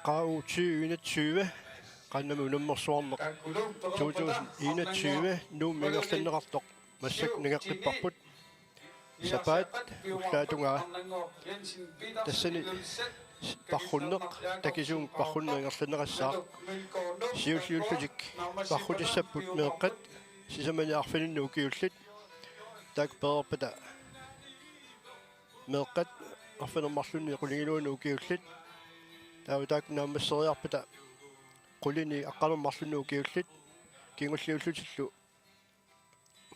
Qau 2021 qannami unammersuarneq 2021 nuummiingerlanneqartoq massak ningaqqiparput sapaat ullaatungaa tassani parrunneq takisuum parrunneqerlanneqassaaq siulliullutik parrutissapпут meeqqat sisamaniarfininnu ukiullit taak peerpata meeqqat arfinermarlunni qulingiluunu ukiullit taak naammasseriarpata qulini aqqalermarlunnu ukiullit kingulliullutillu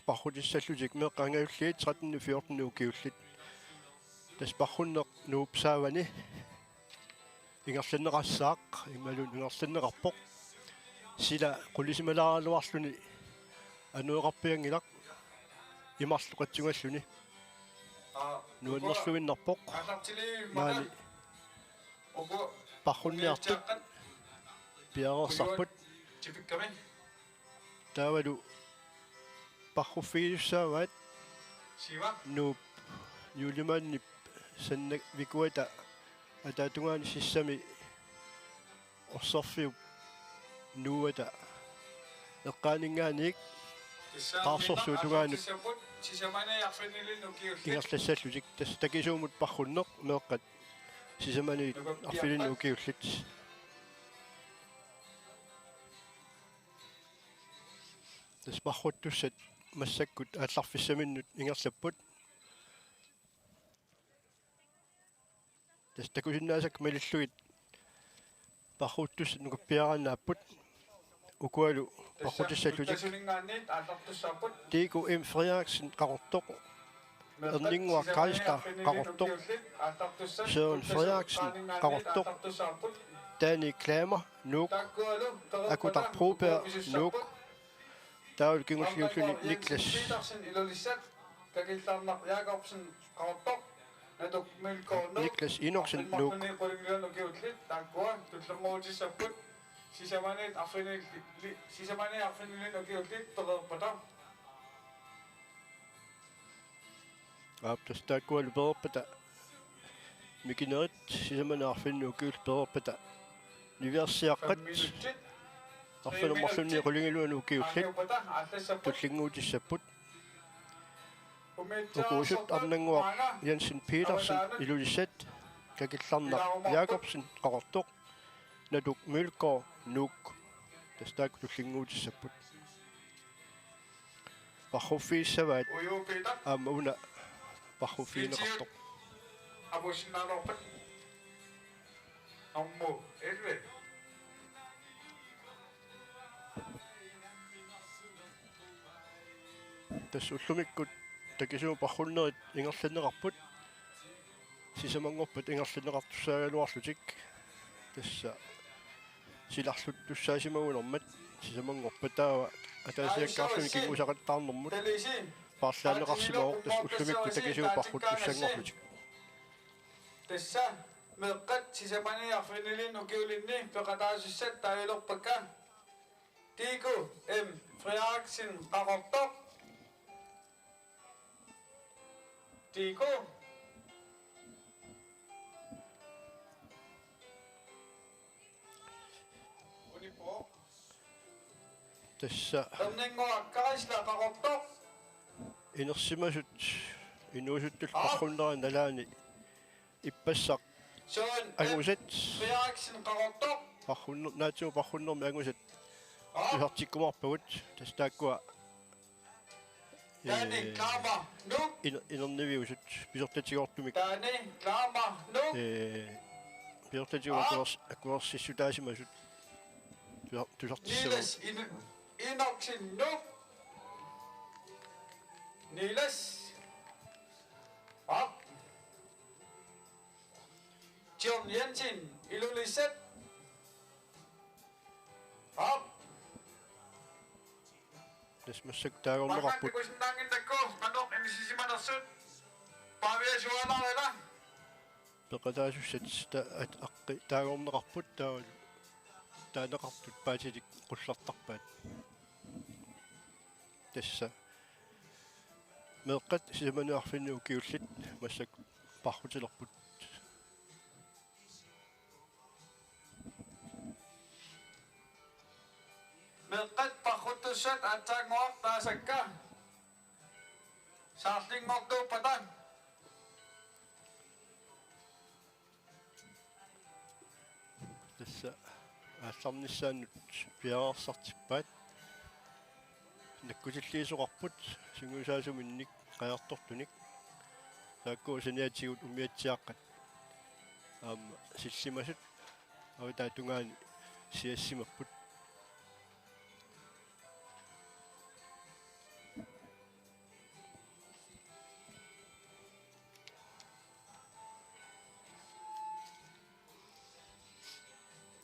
parrutissallutik meeqqaangayulliit 13-14 ukiullit tas parrunneq nuupsaavani ingerlanneqassaaq immalun ingerlanneqarpoq sila qulisimalaaraluarluni anueqarpiangilaq imarluqatsungalluni nuannerluinnarpoq maani parrunniartut piarersarput taavalu parruffiilussaavaat nuup yuulimaannip sannak vikuata ataatungaani sissami orsorfiup nuuata eqqaaningaaniik qaarsorsuutungaanut ingerlassallutik tas takisuumut parrunneq meeqqat sisamani arfilinnu ukiullit tas parruttussat massakkut aallarfissaminnut ingerlapput tas takusinnaasak malilluit parruttussat nukappiaraannaapput ukualu parrutissallutik tiiku Frederiksen qaqortoq erninguar Kariska qaqortoq Søren Frederiksen qaqortoq Danny Klamer nuuk akutar Proberg nuuk taul kingulliulluni Niklas Niklas Inoksen nuuk sisamane arfinilin ukiullit tolerpata aptas taakkualu peerpata mikinerit sisamane arfinnu ukiul peerpata niviarsiaqqat arfinermarlunni qulingiluanu ukiullit tullinguutissapput ukuusut arnanguaq Jensen Petersen ilulissat kakillarnaq Jacobsen qaqortoq naduk Mølgaard nuuk tas taak tullinguutissaput parruffiissavaat aama una parruffiineqartoq abusinnanorpat ammu elve tas ullumikkut takisuu parrunnerit ingerlanneqarput sisamangorpat ingerlanneqartussaaгаluarlutik tassa silarluttussaasimagunermat sisamangorpataava ataasiakkaarluni kingusaqattaarnermut parlaanneqarsimaoq tas ullumikku takisuu parruttussanngorlutik tassa meeqqat sisamaniarfinilin ukiulinni peqataasussat tailorpakka tiiku Frederiksen qaqortoq tiiku tassa erninguar Karisla qaqortoq inersimasut inuusuttul parrunneran nalaani ippassaq angusat Frederiksen qaqortoq parrunner naatsugu parrunnermi angusat ihartikkumarpagut tas taakkua Danny Klamer nuuk inerniviusut pisortatigortumik Danny Klamer nuuk pisortatigortumik akkuarsissutaasimasut Niels Inoksen nuuk Niels op John Jensen ilulissat op tas massak taagorneqarput kusinnaanginnakku manok inisissimanersut paaviasuanaarila peqataasussat aqqi taagorneqarput taavalu taaneqartut paatilik qullartarpaat tassa meeqqat sisamaniarfinnu ukiullit massak parrutilerput ilulissat atsaanguaq taasakka saarlinngortuupatan Tässä аалларнissaannut пиарсартиппаат наккутиллиисоқарпут сингусаасуминник қаяртортуник таакку синиатигут умиатсиаққат силлимасут авитаа тунгаани сиассимаппут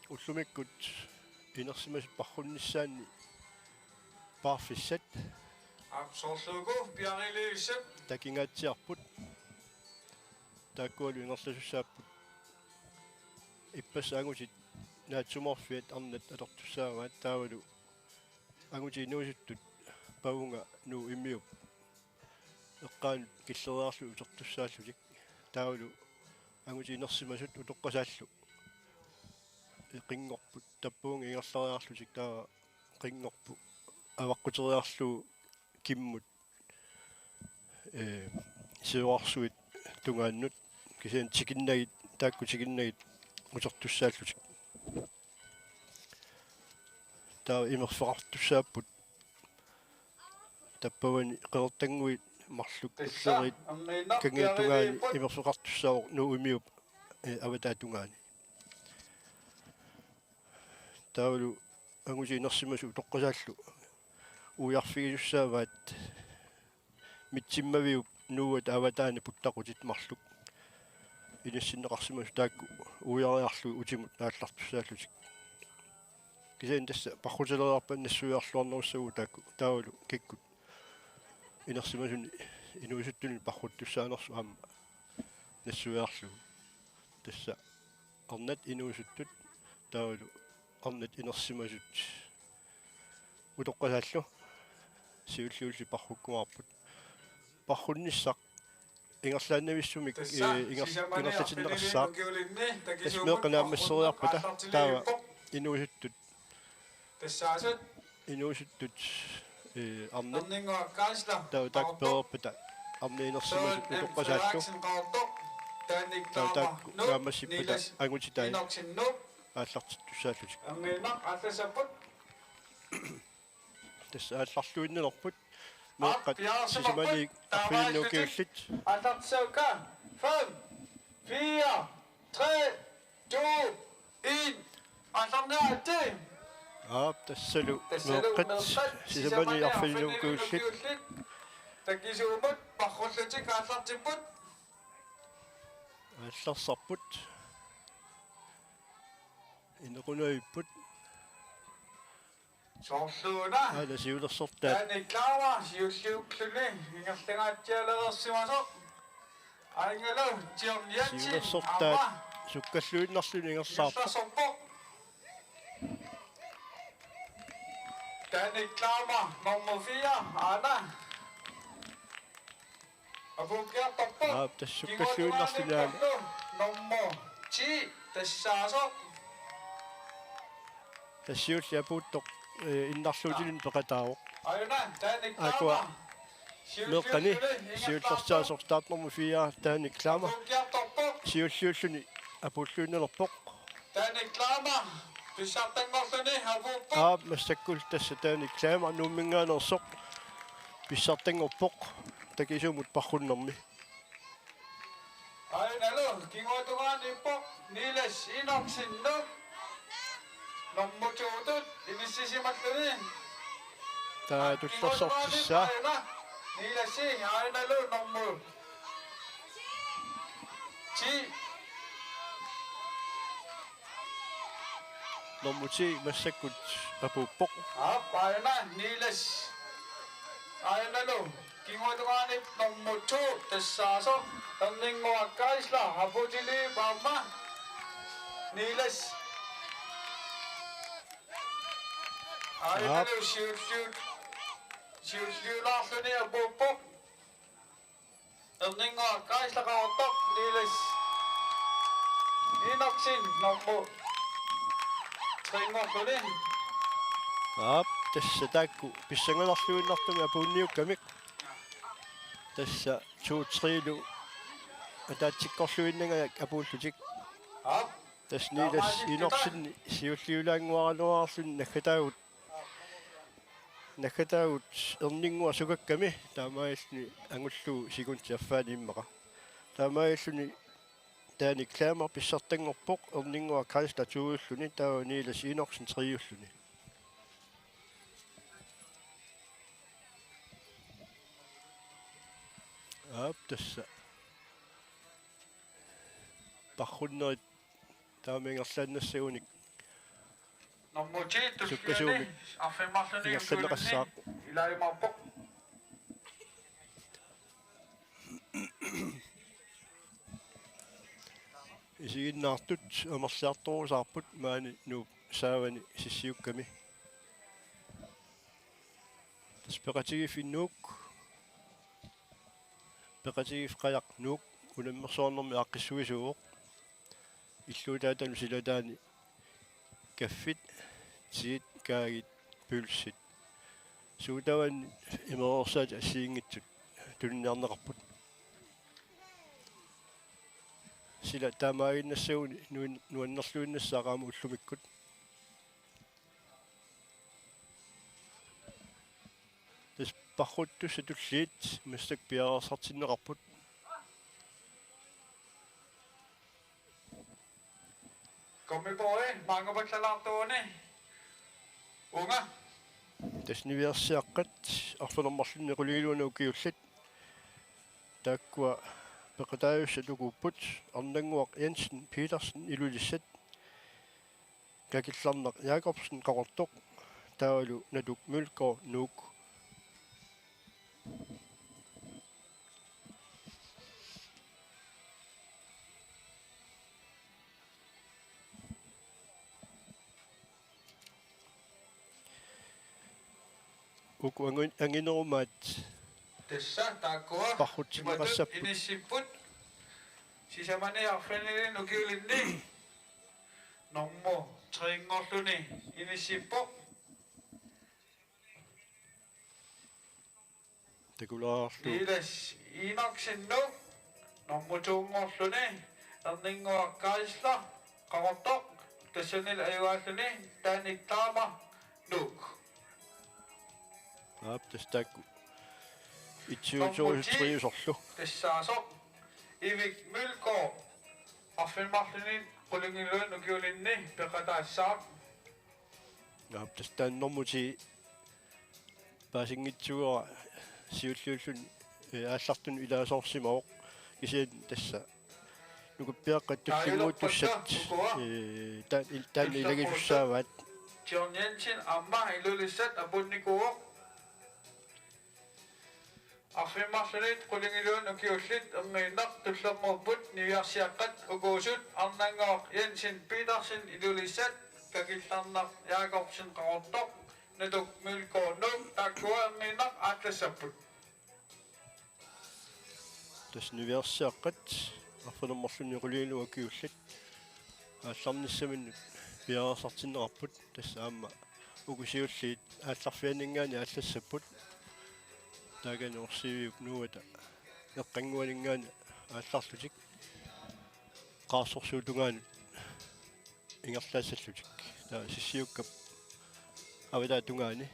уллумиккут инерсимасут парруннissaanni парфиссат абсорлугу пиарилиуссат такингаатсиарпут тааккуалу ингерласуссааппут иппассаагутит наатсуморфиат арнат алертуссааваат таавалу агути инуусуттут паунга нуу иммиуп эққаан киллериарлу утертуссааллутик таавалу агути инерсимасут утоққасааллу qinngorput tappuung ingerlariarlutik taa qinngorpu avaqquteriarlu kimmut siuarsuit tungaannut kisian tikinnagit taakku tikinnagit utertussaallutik taa imerfeqartussaapput tappavani qertanguit marluk ullerit kangiatungaani imerfeqartussaavoq nuu imiup avataa tungaani таавалу агути нерсимасу тоққасааллу уярфигисуссааваат митсиммавиуп нууат аватаани путтақутит марлук иниссиннеқарсимасу таакку уяриарлу утимут нааллартуссааллутик кисаин тасса паррутелериарпан нассуярлуарнеруссагу таакку таавалу киккут инерсимасуни инуисуттуни парруттуссаанерсу аама нассуярлу тасса арнат инуисуттут таавалу арнат инерсимасут утоққасааллу сиуллиулли парруккуарпут паррунниссақ ингерлааннависсумик ингерлатиннеқассаақ тасмеэқанааммассериарпата таава инуисуттут тассаасат инуисуттут арнат арнингуаккаасла таава такперерпата арни инерсимасут утоққасааллу таакку наамассиппата агутитай иноксиннуп ааллартиттуссааллутик амминақ алласаппут тасса аалларлуиннелерпут меэққат сисимани арфиннуукиуллит аллартисаука 5 4 3 2 1 алларнаати тассалу меэққат сисимани арфиннуукиуллит такисуумут парруллутик ааллартиппут аалларсарпут инеқунуиппут соорлууна аала сиулерсортаат таниклаава сиуллиуклуни ингерлингаатсиалерерсимасо айнгалу тиорниатси сиулерсортаат суккаллуиннарлуни ингерлаарпа сорпо таниклаава номер 4 ана абукиа топпо тассуккаллуиннарлуни номер 10 тассаасо тассиулли апууттоқ иннарлуутилин пеқатаавоқ айна акуа таниклаава меққани сиуллерсаасортаатнэрму фиа тааниклаама сиуллиуллуни апууллуиннелерпоқ таниклаама писсартангорлуни авууппо массаккул тасса тааниклаама нууммингаанерсоқ писсартангорпоқ такисуумут парруннэрми айналу кинготугааниппо нилас иноксинну номмутуутут иниссисималлуни таа туллерсортиссаа ниласи айналу номму чи нормути массаккут апууппоқ апайна нилас айналу кинготугаанip номмуту тассаасо таннингуаккаисла апутили баама нилас айналу сиуллиулаарлуни апууппо таннингуаккаисла qaortoq нилас иноксин номму трингорлуни тасса таакку писсангаларлуиннартуми апуунниуккамик тасса 2-3 атаатсиккорлуиннага апууллутик Ап. тас нилас инорсинни сиуллиулаангуаралуаарлун нахатаагут эрнингуа сугакками таамааллуни ангуллуу сигунти аффаани иммаqa таамааллуни таани клаамар писсартангорпоq эрнингуа кайста тууллуни таа нилас инорсин триуллуни ап тасса парруннерит таамингерлааннассагуник Номмути Sukkasuumik. туссуани аффимарлуни Ingersalleqassaaq. илаимарпоq исигиннаартут амерлаарторусаарпут маани нуу саавани сиссиукками таспеқатигиф иннуук пеқатигиф қаяқ нуук унаммерсуарнэрми ааққиссуисууоқ иллуутаатану силатаани каффит тиит каагит пулсит суутаван имеорсаат ассиингитсут тулинниарнеқарпут сила таамаагиннассагуни нуаннерлуиннассаақаама уллумиккут тас парруттусса туллиит массак пиарсартиннеқарпут Kommiboi, mangupaksalаарtuuni. Unga. тас нивиарсиаққат арфанермарлунни қулигилуна укиуллат тааккуа пеқатааюсса тугуппут арнангуақ Янсен Питерсен илулиссат какилларнеқ Якобсен қақортоқ таалу натук мулкор нуук уку ангинерумаат Tessa takkua. Parrutsinneqassaput. Inissipput. Sisamani arfanili nukiulinni. Nommo triingorluni inissippo. такулаарлу Niilas inoksinnu. Nommo tuungorluni. Erninguaqqaisla qaqortoq. Tassanil ayuaalluni taaniklaama nuuk. аап тастаакку итсуутсориусорлу Tessaaso ivik mylko affimarlini qulingilluun ukiulinni peqataassaaq аап тастааннэрмути паасингитсугера сиуллууллун ааллартун илаасоорсимаоқ кисиан тасса нукуппиаққат туллингуутуссат таан илагисуссааваат John Jensen amma ilulissat apunnikuuq affimarlinit qulingilluun ukiullit erniinnaq tullermorput niviarsiaqqat ukuusut arnangoq Jensen Petersen ilulissat kakillarnaq Jakobsen qaqortoq natuk mylkoonnuuk takkua erniinnaq aaklassaput тас нивиарсиаққат арфанермарлунни қулиилуа киуллат аалларниссаминнут пиарасартиннеқарпут тасса аама укусиуллиит аалларфианингаани ааллассаппут таагани орсивиук нуата эққангуалингаани аалларлутик qaarsorsuutungaanut ингерлаассаллутик таа сиссиуккап авилаа тунгаани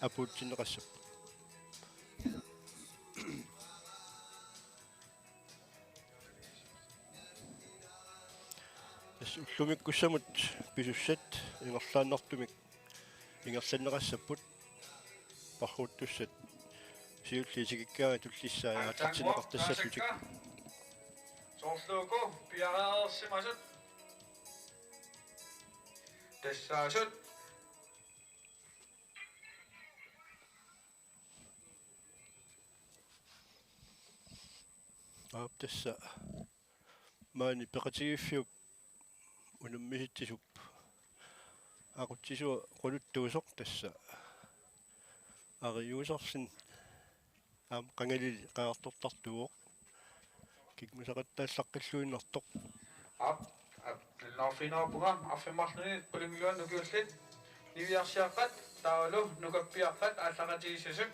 апуутсинеқассап тас уллумиккуссамут писуссат ингерлааннартумик ингерланнеқассаппут парруттуссат сиуллисигиккаага туллиссаа аатартинеқартассаллутик Soorluuku piaraersimasut tassaasut аап тасса маани пеқатигиффиуп унаммиситтисуп aqutsisua quluttуусоқ тасса ариусарсин аам qangalili qaartortartuuq кикмусақаттаассаққиллуиннартоқ ap ap norfinaapuga affimarluni qulingluan nukiullit niviarsiaqqat taulu nukappiaqqat allaqatigissusut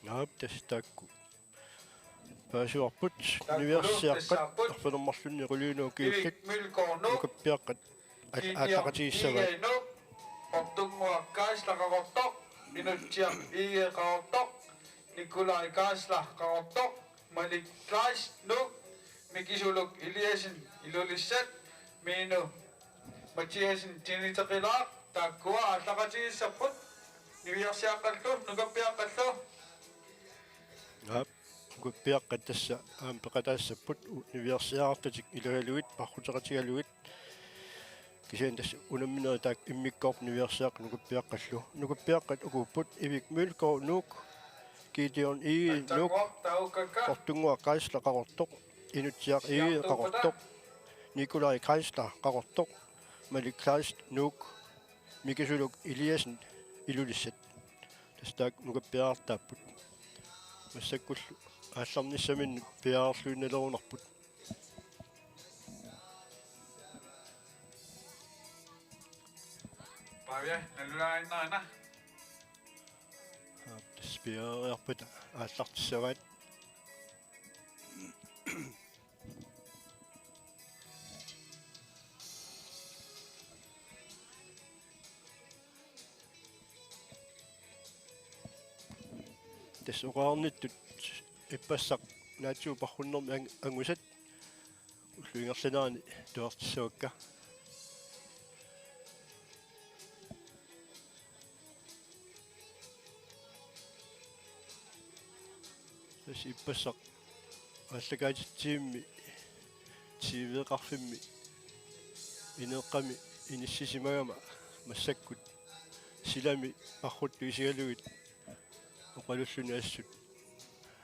Naap tastaakku. Paasuarput Takkulu universiaqqat tassaarput. arpanermarlunni quliunuu kiullat ivik mylkornu nukappiaqqat ааллақатигиссава igenu ortunguakkaas laqaqortoq inutsiaq igeqaortoq Nikolai Kaasla qaqortoq malikkaas nuk mikisuluk iliasin ilulissat miinu Mathiasin tiniteqilaaq taakkua allaqatigissapput niviarsiaqqallu nukappiaqqallu naap nukappiaqqat tassa peqataassapпут universiaartatik ilugaluit parruteqatigaluit kisen tässä unammineri taak immikkorp universiaaq nukappiaqqat ukupput ivik mylkor nuk kiitiorn ii nuk taukakka ortungua kaisla qaqortoq inutsiaq ii qaqortoq Nikolai Kaisla qaqortoq Malik Klaas nuk mikisuluk Iliasen ilulissat tastaak nukappiaartaapput массаккуллу аалларниссамин пиаарлуинналерунарпут Pavia nalulainnaana таспиариарпата ааллартиссаваат тассуqaarnittut иппассақ наатсуу пархуннэрми ангусат уллуингерланаани туартиссавакка тас иппассақ аллагаатитсиимми тивеқарфимми инеққами иниссисимагама массаккут силами парруттуисигалугит оқалуллуни ассут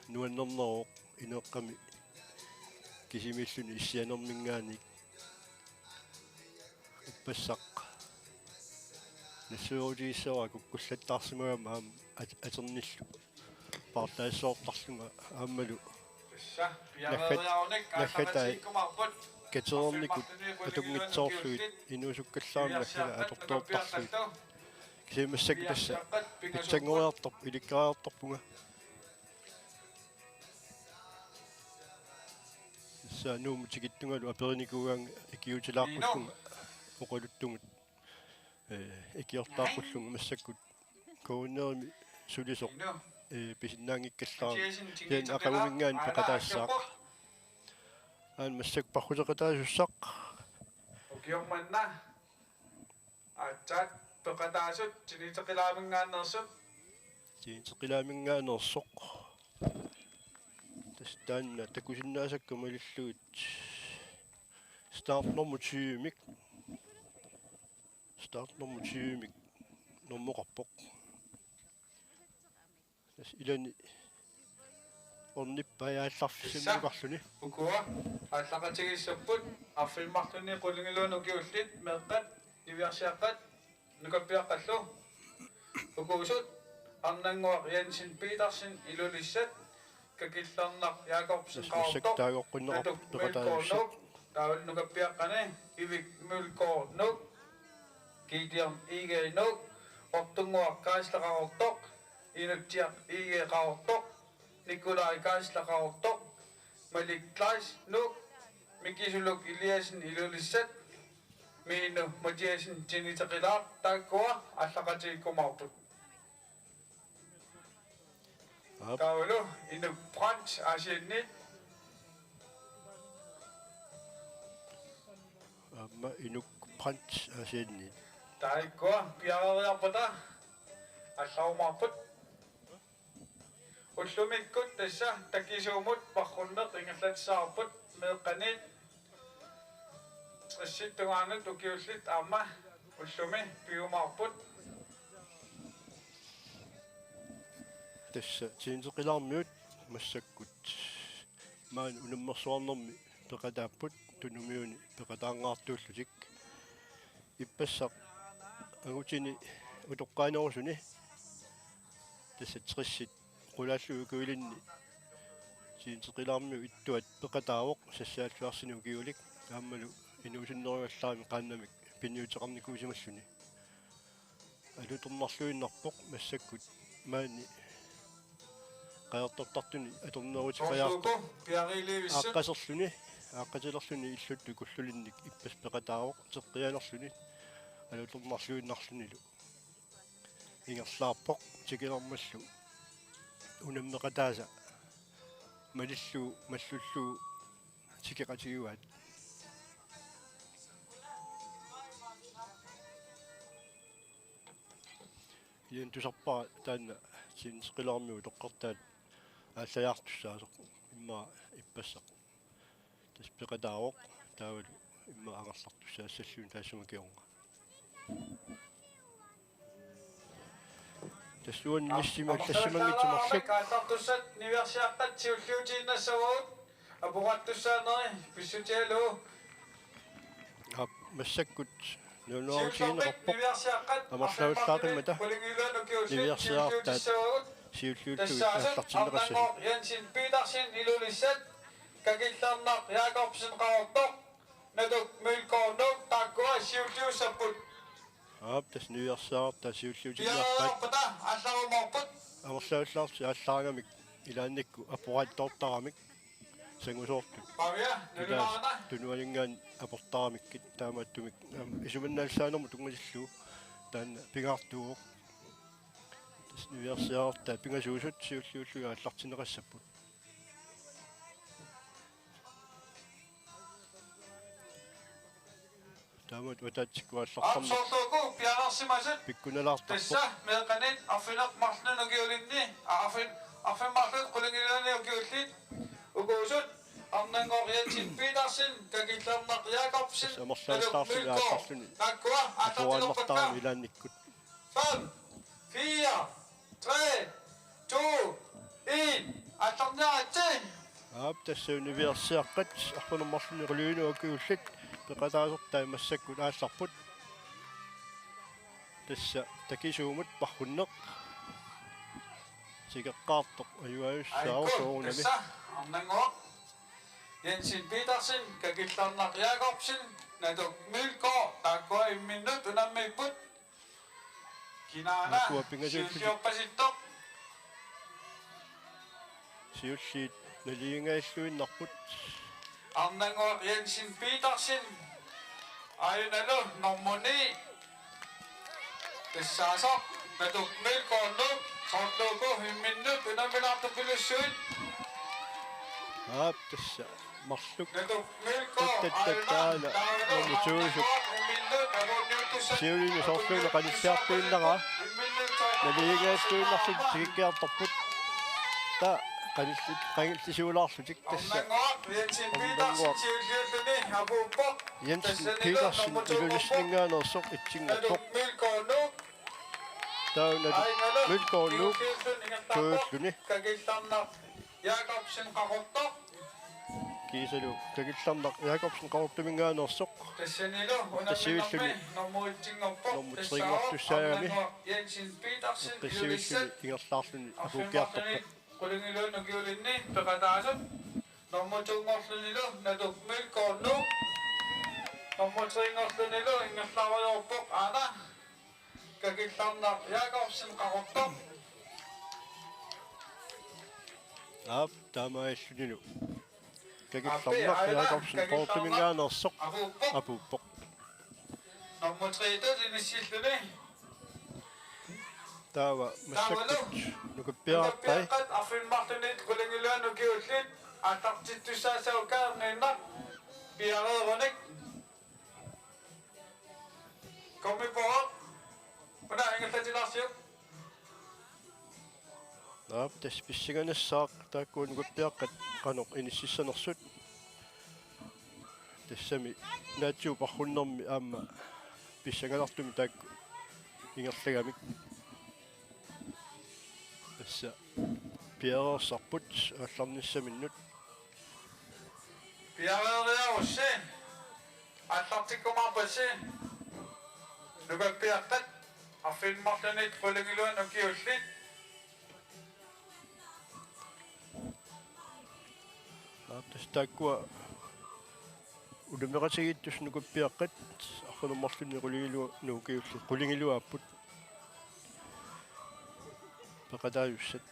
нуаннернероо инеққами кисимиллуни иссианермингааник иппассақ нассуорутигиссаваа куккуллаттаарсимагама аама атерниллу партаассоортарлунга ааммалу tassa piaveriaornik allaqatiikkumarput катерерникут атунгитсоорлугит инуусуккаллаарма хила аторторпарлугит кисимассак тасса питсангориарторп иликкариарторпунга тасса нуумутигиттунгалу апериникуугаан икиутилаарпуллунга оқалуттугут икиортаарпуллунга массаккут коунерми сулисоқ писиннаангиккаллаа тен акавумингаан пекатаассаақ аан массак пархутеқатаасуссақ ukiormanna atsat peqataasut tiniteqilaamingaanersut тиинтеқилаамингаанерсоқ тастаанна такусиннаасакка малиллугит стартнормутиимик нормоқарпоқ тас илани орниппаяалларфисиммукарлуни ukua allaqatigissapput arfilmarluni qulungiluun ukiullit meeqqat niviarsiaqqat nukappiaqqallu ukuusut arnanguaq Jensen Petersen ilulissat kakillarnaq Jakobsen массак qaortoq таагоққиннеқарпут пеқатаасуссақ taul nukappiaqqane ivik mylkornuk kiitiam igenuk ortunguaq kaaslaqarortoq inutsiaq igeqarortoq Nikolai Kaaslaqarortoq Malik Klaas nuk mikisuluk Iliasen ilulissat miinu Mathiasin tiniteqilaaq taakkua allaqatiikkumarput taulu inuk Frans asiannit амма инук пранч асианни taakkua piareriarpata allaumarput уллумиккут тасса такисуумут парруннеқ ингерлатсаарпут меэққанит трисситтугаанут укиуллит аама уллуми пиумаарпут тасса тиинтеқилаармиут массаккут маан унаммерсуарнерми пеқатааппут тунумиуни пеқатаангаартууллутик иппассақ агутини утоққаанерусуни тасса триссит qulaalluu kuilinni tiinteqilaarmiu ittuat peqataavoq sassaalluarsinu kiulik aammalu inuusinneruallaami qaannamik pinniuteqarnikuusimalluni алуторнарлуиннарпоq массаккут маани qajartortartuni atornerutiqajaartu Soorluuku piariilivissun aaqqaserluni aaqqatilerluni illuttu kullulinnik ippas peqataaroq teqqianerluni alutornarluinnarlunilu ingerlaarpoq tikilermallu unammeqataasa malillu mallullu tikeqatiguat yen tusarpaa taanna sinseqilarmiu toqqartaat ааллаяртуссаасоқ имма иппассақ таспеқатаароқ таавалу имма ангерлартуссаассаллуун таассума киорга тассуан ниссима тассимангитсумарлук kaasartussat niversiaqqat siulluutiinnassavut апуqattussaaneri писсутиалу ап массаккут нуунуарутигинеқарпоқ niversiaqqat амерлавуллаақиммата niversiaqqat сиуллуутсуги ааллартиннеқассали Jensen Petersen ilulissat kakillarnaq Jacobsen qaortoq naduk milkoornuq takkua siulluusapput ап тас нуиарсаартаа сиуллуутигиарпаат piarerpata алларуморput амерлавуллаарси ааллаагамик илаанникку аппорааттоортарамик сангусоортут pavia nulunarana тунуалингаан апортарамиккит таамааттумик исуманнаалсаанерму тунгасиллуу таанна пигаартууоқ тас нуиарсаартаа пингасуусут сиуллууллуга ааллартинеқассаппут таамат утаатсиккуаллартарна Absorluku piarersimasut пиккуналаартарпоқ tessa meeqanit affineq marlunugiulinni affinmarlut qulingilaniugiullit uguusut arnangooriatsin Petersen kakillarnaq Jacobsen амерлавуллаарси аалларлуни takkua аппорааннартарами илаанниккут 5 4 3 2 1 атарнаатси аап тассаа универсиаққат арпунермарлуни рулуинуаккиуллат пеқатаасертаа массаккут аалларпут тасса такисуумут пархуннеқ сигеққаартоқ аюаюссаарусоорунами arnangoor Jensen Petersen kakillarnaq Jacobsen naduk milkoor takkua imminnut unammipput kinaana Akkua pingasut- siulliorpasittoq сиуллиит налиингааллуиннарпут arnangoor Jensen Petersen ayunalu normuni tessaasoq naduk milkoornuq soorluuku imminnut unammilaartupilussuit аап тасса марлук naduk milkoor Tattattaala, nammutuusuk. сиулини соорлуина каниссаартуиннера налиингааллуиннарсут тигиккиарторпут та каниллит qangillisuulaarlutik tassa Jensen Petersen siulliulluni apuuppoq Jensen Petersen ilulissingaanersoq itsinngorpoq taunat milkoornu tuulluni kakillarnaq Jacobsen qaqortoq kiisalu kakillarnaq Jacobsen qarortumingaanersoq tassanilu Tassivilluni normuutsinngorpoq normutrinngortussaagami Jensen Petersen qissivilluni ingerlaarluni apuukkiartorpoq qulingilunnugiulinni peqataasut normutungorlunilu naduk milkoornu normutringorlunilu ingerlaariorpoq aana kakillarnaq Jacobsen qaqortoq aap taamaalluninu kakillarnaq Jacobsen qarortumingaanersoq apuuppoq apuuppoq normutritut inissilluni taava massakkut nukuppiaartai Piaqat affinmartunit qulingilunnugiullit attartittussaasaukaarniinnaq piareerunik kommipoq una ingerlatilarsiup aap tas pissiganassaaq taakkuun nukuppiaqqat qanoq inississanersut тассами наатсуу пархуннэрми аама писсагалартуми таакку ингерлагамик тасса пиареерсарпут алларниссаминнут piareeriarussi attartikkumarpassi nukappiaqqat affinmartunit qulingilunnugiullit aap tas taakkua улумеқатигиттус нукуппиаққат арфунуммарлуни qulingilua nuukiulli qulingilуааппут peqataayussat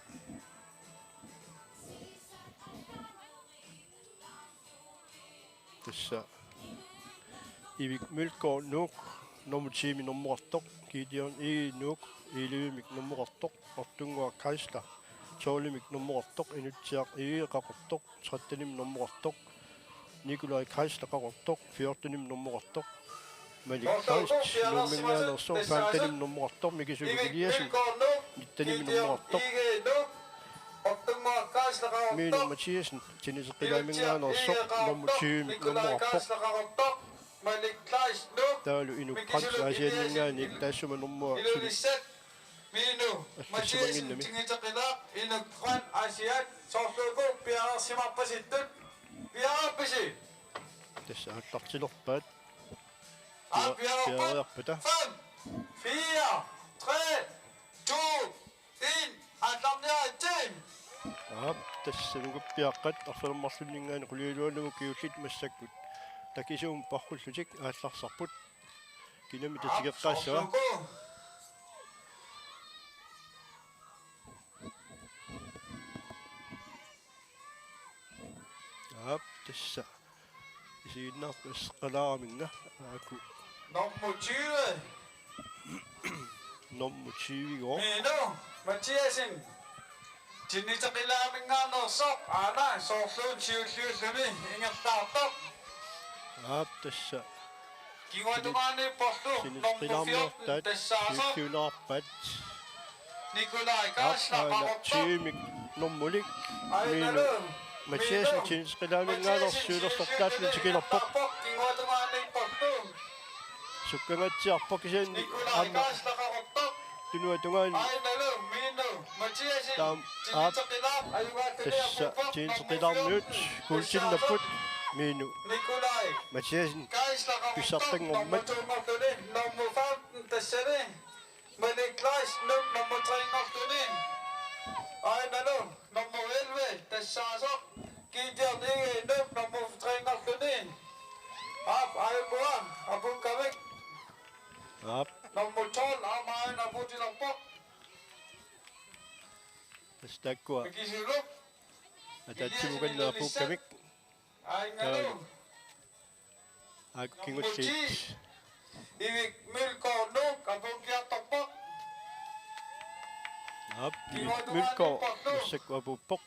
tassa ivik mylkoornuuk normutiimi nummuqartoq kiitiorn igiinnuuk iilivimik nummuqartoq ortunguak kaisla toolimik nummuqartoq inutsiaq igiiqaqortoq 13nim nummuqartoq Nikolai Kaisla qaqortoq 14nim nummuqartoq Malik Kaist nummingaanерсо 15nim nummuqartoq mikisulugiasun 19nim nummuqartoq Minu Mathiasen tiniseqilaamingaanерсо normutiimi nummuqartoq Malik Kaist nu taalu inu prans asianningaani taassuma nummua Minu Mathiasen tingiseqilaa inu Fran Asiat soorluugu piaarsimarpasittut piaarpisi tassa allartilerpaat piaarerpata 5 4 3 2 1 allarniaattiin tassa nuguppiaqqat arsalermarlunningaani quliuluanugu kiullit massakkut takisuum parrullutik aallarсарпут кинами татигеққаассава tassa isiinnaarpus qalaaminga aaku nommu 20 Minu Mathiasen tinniseqilaamingaanерсоq aana soorluun siulluullumi ingertaartoq tassa kinguatumaani porlu nommu 14 tassaasoq kiunaarpat Nikolai Kaisla tiimik nommulik minu Mathiasen tinniseqilaamingaanерсуулерсартааллу тикилерпоq kinguatumaani porlu sukkangatsiarpokisani amma tunuatungaan ainalu minu Mathiasen tinniseqilaaq tassa tinniseqilaarniut kuulsinnapput minu Nikolai Mathiasen Kaisla pissartangormat nommu 15 tassani Malik Kaist nu nommu 13 ainalu nommu 11 tassaasoq kiitiornigi nu nommu 13 ayukua apukamik nommu 12 amain aputilerpoq tastakkua mikisuluk atatsimukannaapukkamik aingalu aakkingulliit ivik mylkoornuuk apukiartorpoq mylko massakku apuuppoq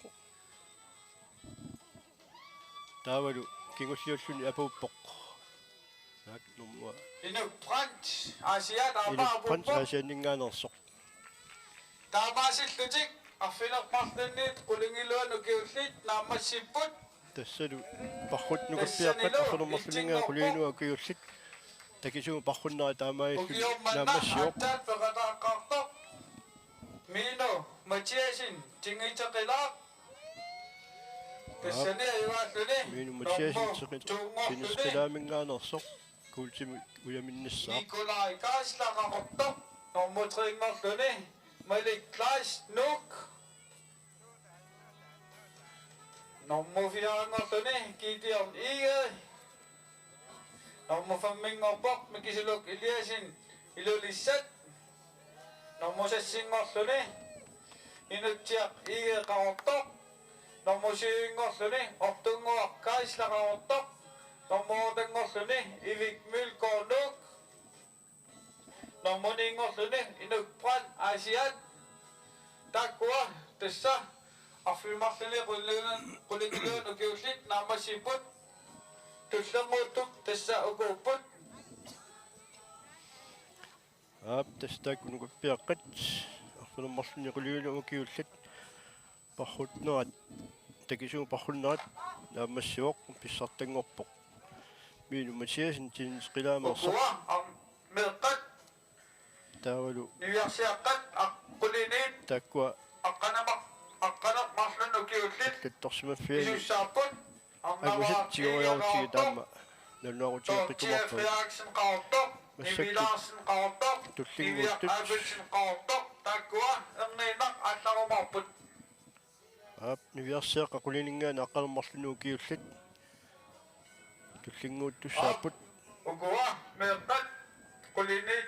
taavalu kingulliulluni apuuppoq saak nummua inuk prant asiat inu apa prans apuuppoq asianningaanерсоq taamaasillutik arfinerparlunniit qulingiluan ukiullit naammassipput tassalu parrut nugappiaqqat arsalermarlunningaa quliinua kiullit takisumu parrunnera taamaayillu naammassioq attaat peqataaqaartoq Minu Mathiasen tingiseqilaaq tassani ayuaalluni minu Mathiasen tinniseqilaamingaanерсоq kuultimu uyaminnissaaq Nikolai Kaisla qaqortoq nommu 13 Malik Kaist nuuk nommu 14 kiitiorn ige nommu 15 mikisuluk Iliasin ilulissat nommu 16 inutsiaq ige qaqortoq nommu 17 ortunguaq Kaisla qaqortoq nommu 18 ivik mylkoornuuk nommu 19 inuk Fran Asiat takkua tassa arfimarluni qulingiluan ukiullit naammassipput tullanguuttuk tassa ukuupput tastakku nugappiaqqat arsalermarlunni quliulu ukiullit parrutnerat takisumu parrunnerat naammassiuq pissartangorpoq minu Mathiasen tinniseqilaamersoq ukua meeqqat taavalu niviarsiaqqat aquliniit takkua aqqanaqmarlun ukiullit tattorsimaffiani isussaarput agusat tigoriarutigi taamma nalluarutigeqqikumorput fiaaksin qaqortoq nivilaarsin qaqortoq tullinguuttut abilsin qaqortoq takkua erniinaq allarumarput niviarsiaqqa quliningaana aqqalermarlunu ukiullit tullinguuttussaaput ukua meeqqat quliniit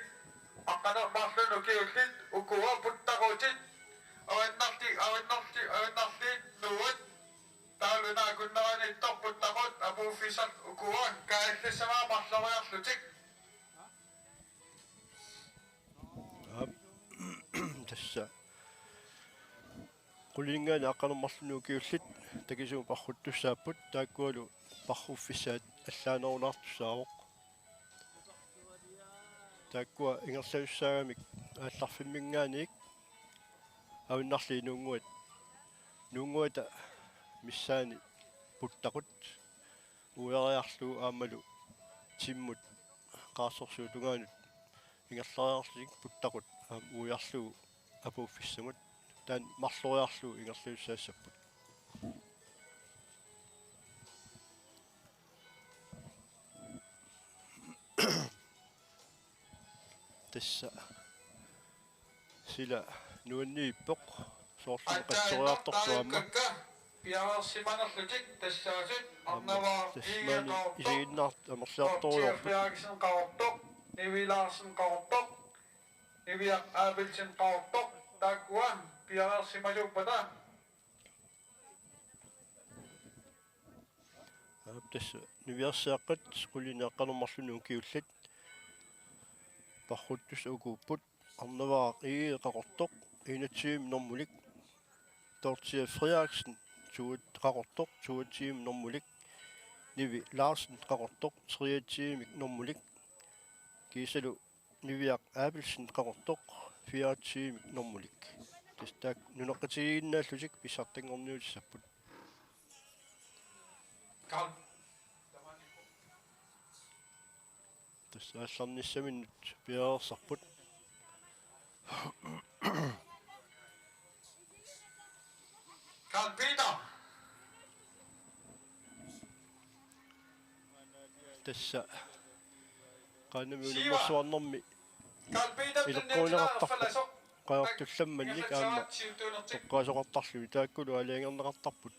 aqqanaqmarlun ukiullit ukua puttaqutit awennarti nuut taaluna kunnaani torputtaqut apuuffisat ukuan kaallissama marloriarlutik tässä kulingaani aqanermarlunu kiullit takisuum parruttussaapput taakkualu parruffissaat allaanerunartussaavoq taakkua ingerlaussaamik aallarfimmingaaniik avinnarli nuunguata missaani puttaqut ueriarlu aammalu timmut qaassorsuutungaanut ingerlariarlik puttaqut uiarlu apuuffissamut taan marloriarlu ingerluussaassaput tässä sila nuanniippoq soorlun qatsoriartortuamma piaarsimanerlutik tassaasut arnavaa isiinnaart amersiartoriorput piaarisen qaortoq nivilaarsin qaortoq niviaq aabilsin qaortoq taakkua piaarsimasuppata tässä niviarsiaqqat qulineaqqanermarlunu kiullat parruttus ukuupput arnavaa iiqaqortoq inatsiim normulik Dorthe Frederiksen tuut qaqortoq tuutiim normulik Nivi Larsen qaqortoq triatiimik normulik kiisalu niviaq Abelsen qaqortoq fiatiimik normulik tastak nuneqqatigiinnaallusik pissartangorniutissapput Karl tässä allarnissaminut piaersarput Karl Peter tässä qaanamiunimmersuarnermi Karl Peter ilekkuuneqartarput qaartullammannik aamma toqqaasoqartarlumi taakkulu aliangerneqartarput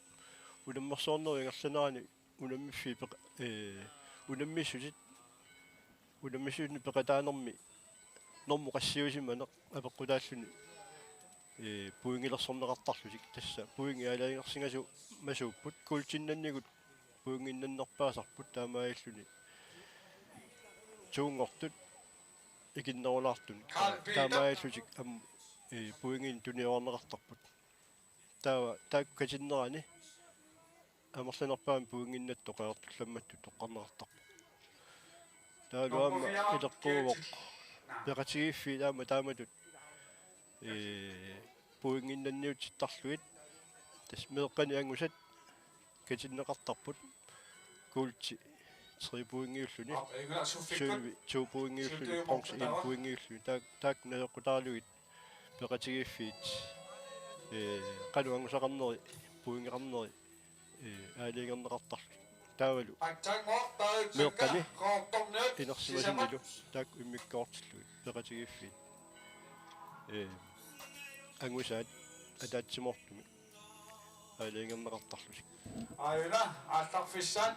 unammersuarneriingerlanaani unammifi unammissutit unammissuutni peqataanermi normu qassiusimaneq apeqqutaalluni puingilersorneqartarlusik tassa puingi alaingersingasu masuupput kultinnannigut puinginnannerpaasarput taamaalluni tuungortut ikinnerulaartun taamaallutик am puingin tuniorneqartarput taakkatinnerani amerlanerpaan puinginnatto qaartullammattu toqqarneqartarput taaluamma ilerquuvoq peqatigiffi taamatut puinginnanniutittarluit tas meeqqani angusat katinneqartarput kuulti tripuingiulluni suuvi tuupuingiulluni qongs puingiulluni taak nayoqqutaaluit peqatigiffiit qalu angusaqarneri puingeqarneri aaliingerneqartarlu taavalu meeqqani inersimasinnulu taak immikkoortillu peqatigiffiit angusaat ataatsimortumi aaliingerneqartarlusik ayuna allarfissaan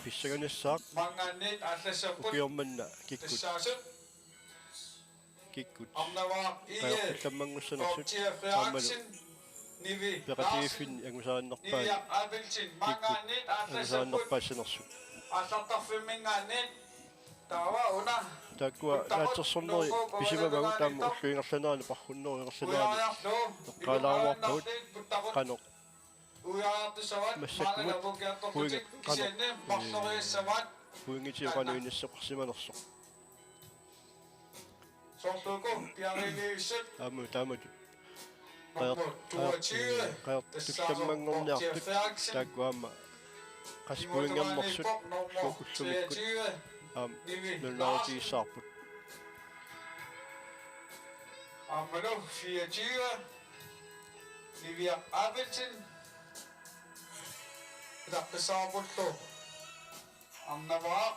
pissaganissaaq mangaannit allassaput ukiormanna kikkut arnavaa qaaqullammangussanarsut Dorthe Frederiksen nivi peqatigiffin angusaannerpaa niviaq aabilsin mangaannit allassaput angusaannerpaassinersut аллартарфиммингааннит таава уна taakua laatsersorneri pisimamagu taamma ulluingerlanaani parrunneringерлanaani eqqaalaaruarput qanoq уяартусават массаккумут puinga qano марлориассаваат puingitiuqanuinisseqarsimanersoq сортуку пиарилииссут aamu taamatu qaertullammanngorniartut taakkuaamma qaspuingernersut ullumikku nunnaarutigissaarput Amalo 24 Livia Abelsen Rappesaarpullu Arnavaa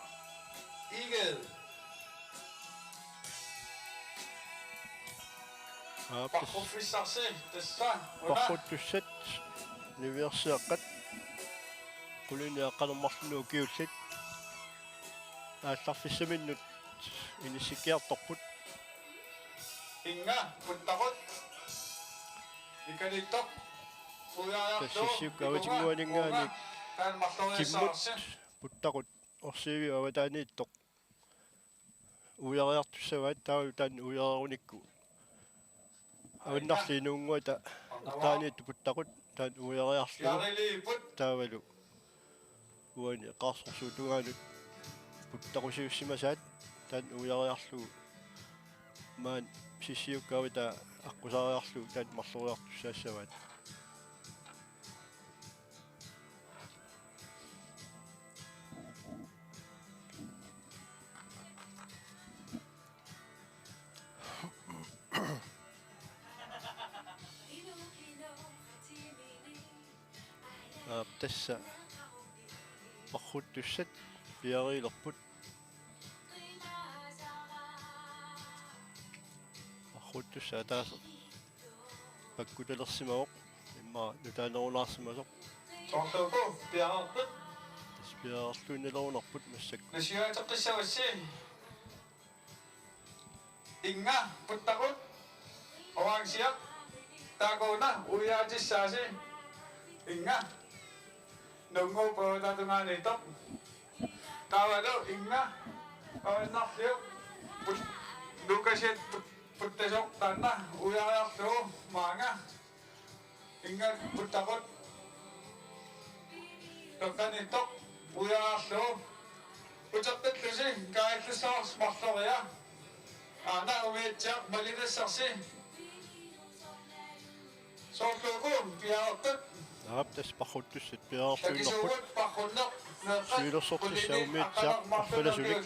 Iged Parruffissarsi tassa una parruttussat niviarsiaqqat quluniaqqanermarlunu kiullit aallarfissaminnut inissikiartorput Inga puttaqut Ikaniktok. тассиссиук аватингуанингаани киммут путтақут орсиви аватаанииттоқ уяриартуссаваат тааву таан уяреруникку аваннарлиинуунгуата тааниитту путтақут таан уяриарлугу таавалу уани қарсорсуутугаанут путтақусиуссимасаат таан уяриарлугу маан сиссиуккаавита аққусариарлугу таан марлуриартуссаассаваат тасса пархуттуссат пиарилерпут пархуттусса таас паккуталерсимаоқ имма нутаанерунаарсимасоқ Соортоко пиарерпут тас пиарерлуиннелерунарпут массакку насиаатеққиссавасси инга путтақут овангсиақ таагоона уяатиссааси инга нунгу поотатунгаанитоқ таавалу инга аваннарлиу лукасет путтасоқ таанна уяариарлуу маанга инга путтақут тоққанитоқ уяариарлуу утеққитлуси кааллуссаарс марлориа ана уметсиақ малилассарси соортоку пиаартут тас пархуттуссат пиарерлуиннарпут сиилерсортуссаумиитсаақ арфаласулик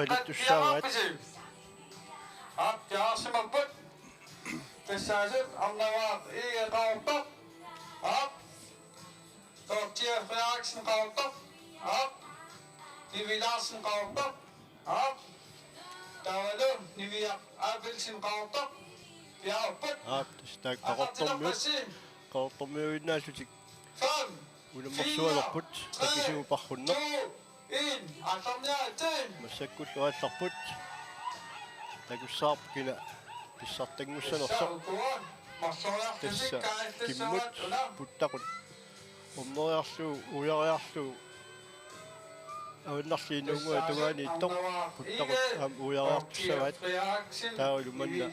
малиттуссаагаат пиаарсимарпут тассаасут арнаваа иеқаартоқ тортиа фрааксен qaartoq нивилаарсен qaartoq тавалу нивиа апелсин qaartoq пиаарпут тастаак qaqortormiuinnaassutik унаммарсуалерпут такисигу пархуннер массаккуллуалларпут такуссаарп кина писсартангуссанерсо тасса киммут путтақут уммериарлуу уяриарлуу аваннарлиинуугуа тугаанитто путтақут аам уяриартуссаваат таавалу манна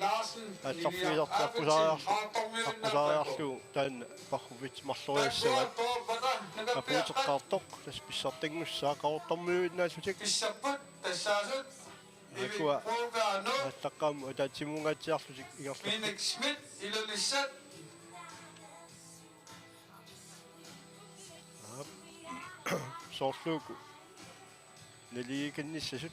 алларфиилертарпусариарлуу таанна пархувит марлориассаваат апуутеққартоқ тас писсартангуссаа қаортормиуиннаасутик писсаппут тассаасут акуа аттаққааму атаатсимунгаатсиарлутик игерлу миник смит илулиссат соорлууку налигиканниссасут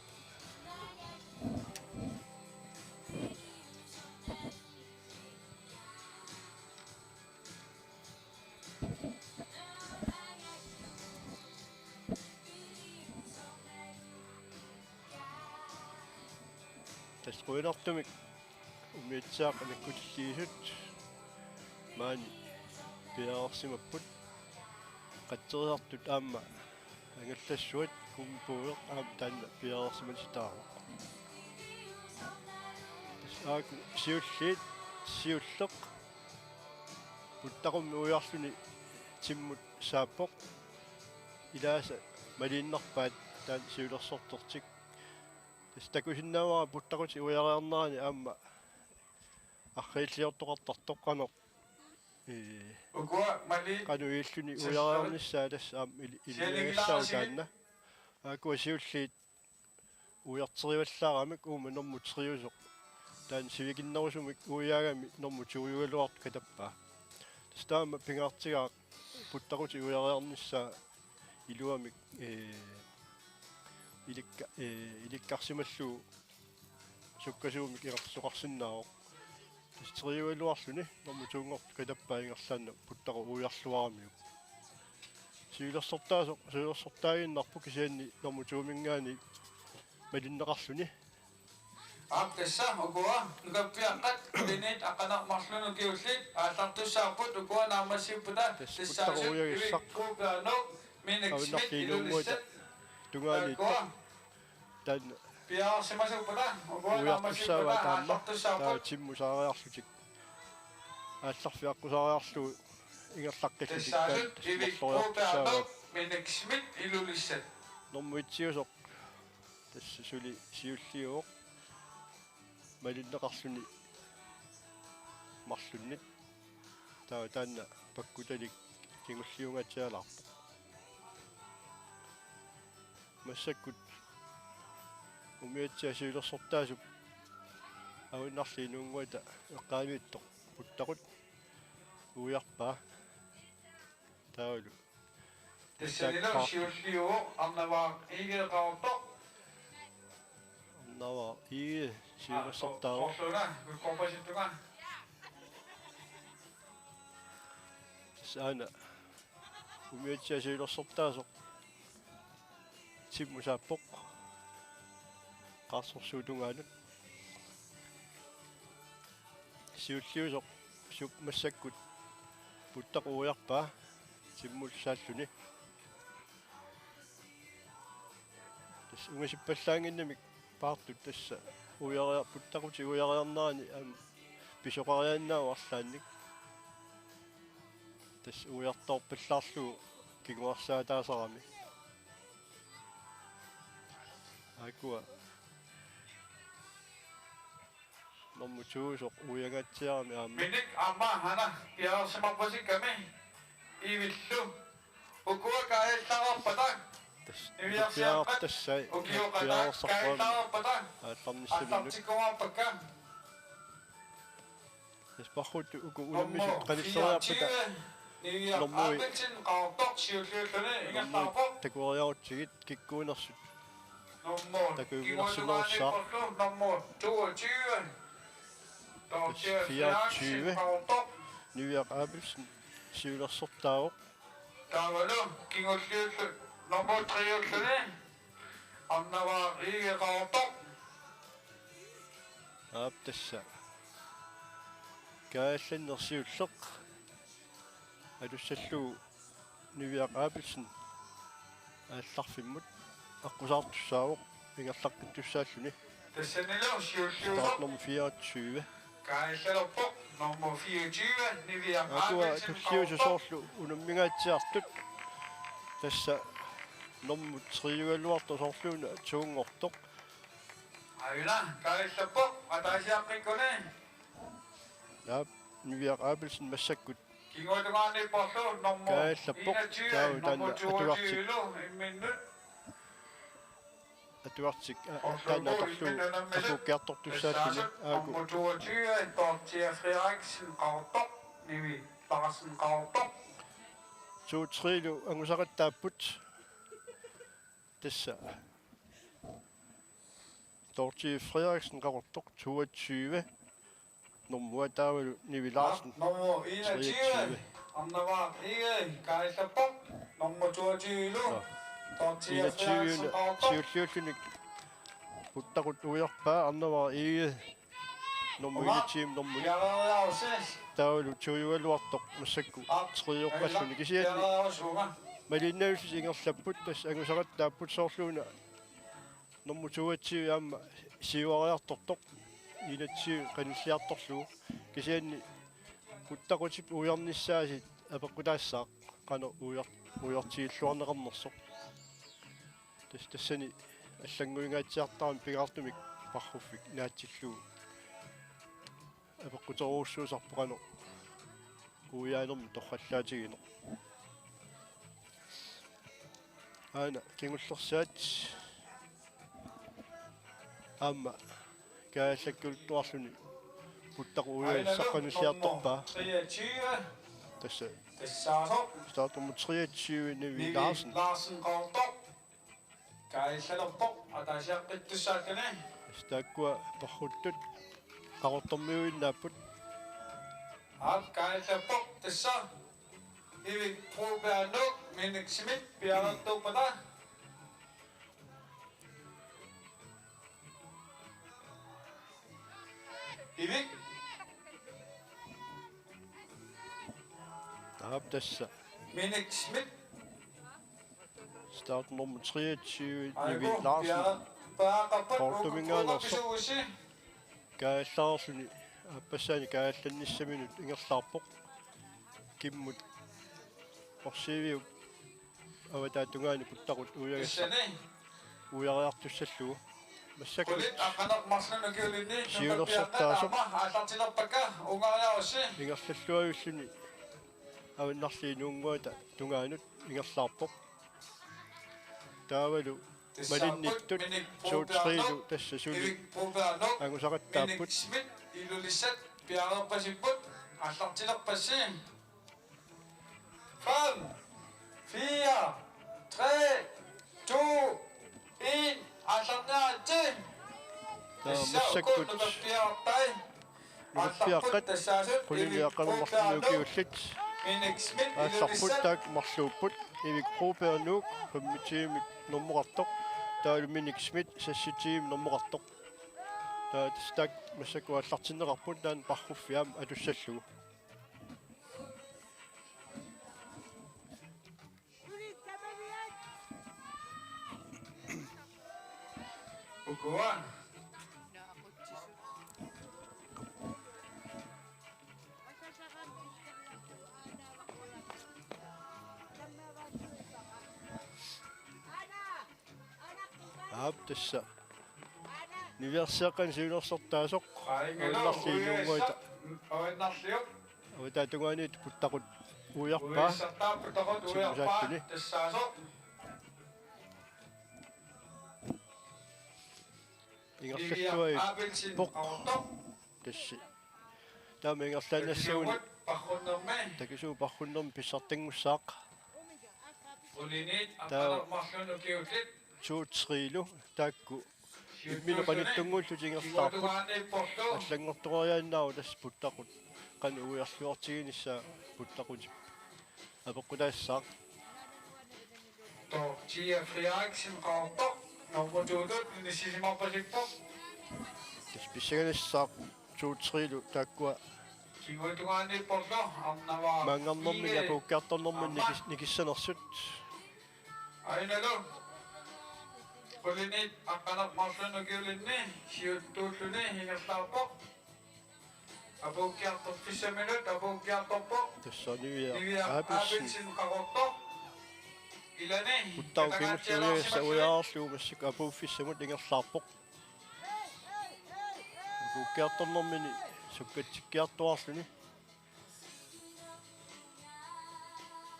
тасquinartumik умиитсаақ наккутиллиисут маани пиаарсимаппут қаттериартут аама ангаллассуат кумпуеқ аам таанна пиаарсимаситааро тасааку сиуллеқ путтақумми уярлуни тиммут сааппоқ илааса малииннарпаат таан сиулерсортертик тас такусиннаавара путтақути уяриарнаарани аама архииллиортоқартартоққанеқ угуа мали кануиллуни уяриарниссаа тасса аам илиагассау таанна акуа сиуллиит уяртериваллаарамик уума нормутериусоқ таан сивигиннерусумик уяагами нормутиуюгалуарт катаппаа тас таама пингаартигаа путтақути уяриарниссаа илуамик иликкарсималлуу суккасуумик иқарсоқарсиннаавоқ тастериуалуарлуни нормутуунгорт катаппаа ингерлаанна путтақу уярлуарамиу сиилерсортаагиннарпу кисианни нормутуумингаани малиннеқарлуни тасса угуа нугаппиаққат линит ақанармарлуну киуллит ааллартуссаарпут угуа наамассиппута тассаасуп кугаано миник смит илулиссат тугаани тан пиаарсимасуппута угуа уяртуссаава таама наамассиппута тиммусаариарлутик аалларфиаққусариарлу ингерлаққиллутиккаат Tessaalut ivik puupearnuk minik smit ilulissat. нормуитсиусоқ тасса сули сиуллиуоқ малиннеқарлуни марлуннит таанна паккуталик кингуллиунгатсаалаарпо массаккут умиатсиасуилерсортаасуп ауиннарлиинуунгуата эққаамиуттоқ путтақут уярпаа таалу Tessanilo siulliu annavaa igeqaortoq. нава и сиулерсортаа Sorsuna kompasittunga. саана умиатсиасуилерсортаасоқ тиммусааппоқ qaarsorsuutungaanut сиуллиусоқ суп массаккут путтақуйарпаа тиммулсааллуни тас унгасиппаллаангиннамик paartut tassa uyaria puttaquti uyariarnaani pisoqariannaau арлаанник тас уярторпаллаарлу кигуарсаатаасарами акуа нормутуусоқ уягатсиарами аама Minik amma hana piarsimappasikami ivillu ukuakaillarpata тассай ukiuqataakaillarpata аалларниссалунут аллартикуарпакка эспахут уку улуммисут каниссориарпата нормуи qaortoq siulliulluni ingallaarpoq такуариарутсигит киккуинерсут nommo такуинерсунерсаа nommo 22 24 Nyaq Abelsen сиулерсортаавоқ таавалу кингуллиуллу nommo 3-lluni annavaa igeqaortoq аптасса каалланнерсиуллеқ алуссаллуу Nyaq Abelsen аалларфиммут аққусаартуссаавоқ ингерлаққиттуссааллуни Tessanilo siulliusoq стартнум 24 kaillerpoq nommo 24 Nyaq акуа Abelsen туссиусусоорлу унаммигаатсиартут тасса нормут триугаллуарто соорлууна туунгортоқ Aina kaillerpoq атаасиаққиккуни яап Nyaq Abelsen массаккут кингулугаани порлу nommo Kaillerpoq taau tanna atuartik imminnut атуартик тааннаторлу асуккиартортуссааллуни ааку nommo 22 Dorthea Frederiksen qaortoq nivi Larsen qaortoq туутрилу ангусақаттааппут тасса Dorthea Frederiksen qaqortoq 22 нормуа таавалу Nivi Larsen nommo 21 annavaa ige kaillerpoq nommo 22 Dorthea Frederiksen 21 qaortoq сиуллиуллуник путтақут уярпаа арнаваа иге нормуилитиим нормуни Яраариарсис таавалу туйугалуартоқ массакку триорпаллуни кисиани яраариарсуга малиннаусис ингерлаппут тас ангусақаттааппут соорлууна нормутуатсиу яама сиуариартортоқ илатсиу каниллиарторлуу кисиани путтақутип уярниссаасит апеққутаассаақ қано уяртииллуарнеқарнерсоқ тассани аллангуингаатсиартарами пигаартумик парруффик наатсиллуу апеққутерууссуусарпо қано уяанерми торраллаатигинеқ аана кингуллерсаат аама кааллаккултуарлуни путтақу уяассаққанусиарторпаа 23 тасса Tessaasoq стартум 23 Nivi Larsen Larsen qaortoq kaillerpoq атаасиаққиттуссааллуни стаккуа парруттут qaqortormiuinnaapпут ап kaillerpoq тасса ивик пробеаннук миник смит пиараттууппата ивик аап тасса миник смит старт nummer 23 Nivi Larsen паақаппат Kortumingaanерso. укуусси кааллаарсуни аппассаани каалланниссаминут ингерлаарпоқ киммут орсиивиу аватаа тунгаани путтақут уягасса уяриартуссаллугу массакут Kulit akanak marsana gyulini Siulersortaasuq аллартинерпака унгариаусси ингерллуаюллуни авиннарлиинуунгуата тунгаанут ингерлаарпоқ таавалу малинниттут суутсриилу тасса сули ангусақаттааппут смит илулиссат пиарерпасиппут аллартинерпасси 5 4 3 2 1 алларнаати массакут пиаққат quliniaqanermarluukiullit аассарпут марлууппут ивик пропернук коммитиимик нормоқартоқ таалуминик смит сасситиим нормоқартоқ таа тстак массакуаллартиннеқарпут таан парруффиам алуссаллугу Ukuan. тасса ниверсиаққан сиулерсортаасоқ авиннарлиинуунгуита Авиннарлиук. аватаа тунгаанит путтақут уярпаа симусааттуни ингерллуай поқ тасси таамингерлаанассууни такисуу пархуннерми писсартангуссаақ суутсриилу таакку имминеқануттунгууллу тингерлаарпут аллангорториааннаау тас путтақут қан уиарлуартигинисса путтақутип апоққутаассаа то тиа фриаксин qaartoq нормодуудут нисисимарпасиппоқ тас писсаганассаа суутсриилу тааккуа кигуутугааниппорло арнаваа маангаарнэрми апоуккаартарнэрми никиссанерсут айналу полинит акканақ марсунукиулинни сиуттууллуни хингерлаарпоқ апоуккаартарфиссаминут апоуккаартарпоқ тассанивиа аапилсин қақортоқ илани путтаукингуллуиасса уяарлуу массак апууффиссамут ингерлаарпоқ апоуккаартарнэрмини суккатсиккиартуарлуни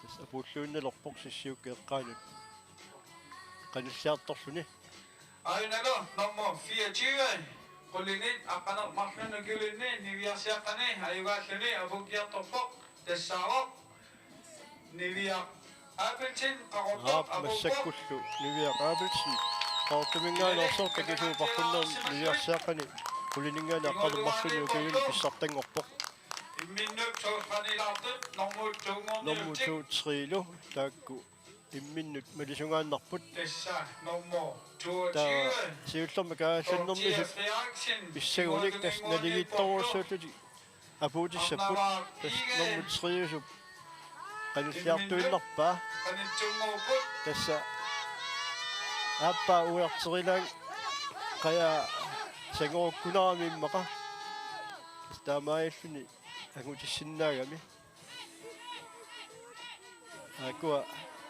тас апууллуунналерпоқ сиссиуккеэққаанут qanulliartorluni айнало номер 24 полинит акканақ марсунукиулинни нивиарсиаққани аюгааллуни апоуккиарторпоқ тассаароқ нивиа Appelsin qaqortoq массаккуллу нивиа qaapilsin qaortumingaanерсоо такисуу пархуннерм нивиарсааққани qulininngaani aqqalermarluniukiuli pissartangorpoq имминнук соорпанилаартут нормуут нормутуутсриилу таакку имминнут малисунгааннарпут тасса нормо 22 сиуллерма каалланнэрмисут писсагуник тас налигитторуссууллути апуутиссаппут тас нормутсриусуп qanulliartuillerpaa qanitsunguuput tassa aappa uarterilaang qaya sangorukkunaramimmaqa taamaayalluni angutissinnaagami aakua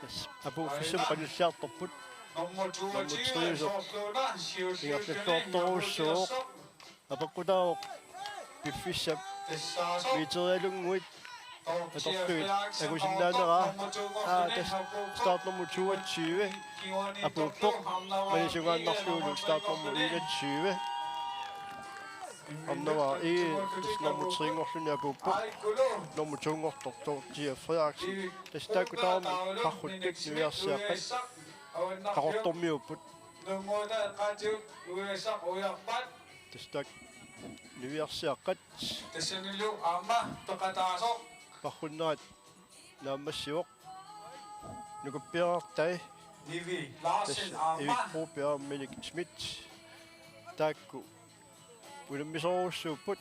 tas apuuffissum qanulliartorput нормо 22 соортуна ингерллуорторуссууq апеккутааоq пиффиссап тассаасо митериалунгуит аторлуит агусиннаанера тас стартнумму 22 апууппоq малисугааннарлуулу стартнумму 21 амнава тас нумму 3-горлуни апууппоq нумму 2-горторtor тиа фриакс тас таакутаарми парруттут нуиарсиаққат qaqortormiupпут нуммууда qatiut уиасақ уярпат тас таак нуиарсиаққат тассанилу аама пеқатаасоқ парруннерат нааммассиоқ нукуппиартай Nivi Larsen Erik Arma Broberg, Minik Schmidt, Taku, Ulammisoruussuupput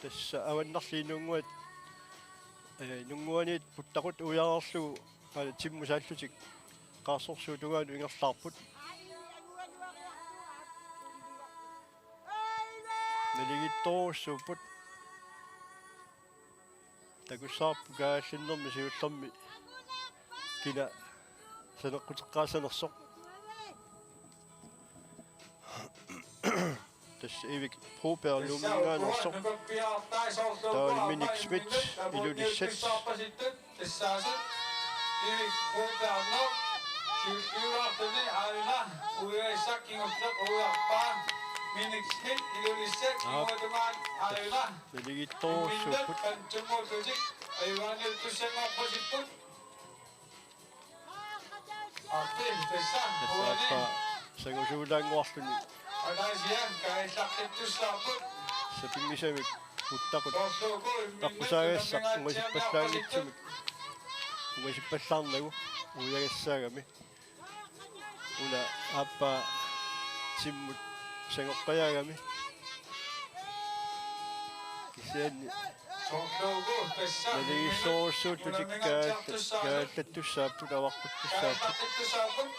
tassa avannarliinunguat nunguanit puttaqut ujaarlugu ala timmusaallutik qaarsorsuutugaanu ingerlaarput Meligittorussuput takussaarpu kaallinnermi siullermi kila saneqqutеққаасанерсоқ tas ivik properlumingaanерсоқ taali minik smit ilulissat ivik properno siulluartuni aina uyaissakkingutlaq uarpaa minik smit ilulissat kingutumaan aina meligittorussuput kantummuututik ayuaniltussangaarpasipput artin tessa tasaappa sangusuulaanguarluni Anasia kaisaqittussaarput sapingisamik uttaqut torluuku taqqusaaгассaq ungasippallaagiitsumik ungasippallarnagu uyagassаагami una appa simmut sangoqqayaagami kisianni torluuku tessa meligissoorussуулlutik kaallattussaapput avarquttussaaput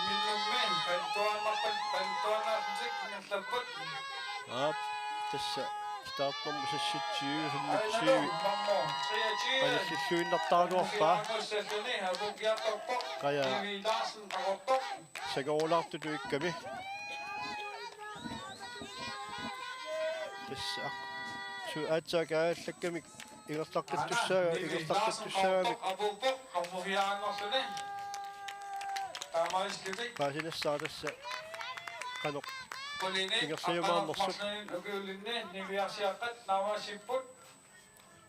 Minummen pantuanartik ngerlapput aap tassa startormu sassitsiu hummitsiu qalissilluinnertaaluarpaa qaya sagorulaartuluikkami tassa su aatsaakaallakkamik ingertarqittussaagami qaasinissaa tassa qanoq ingersiumaarnersut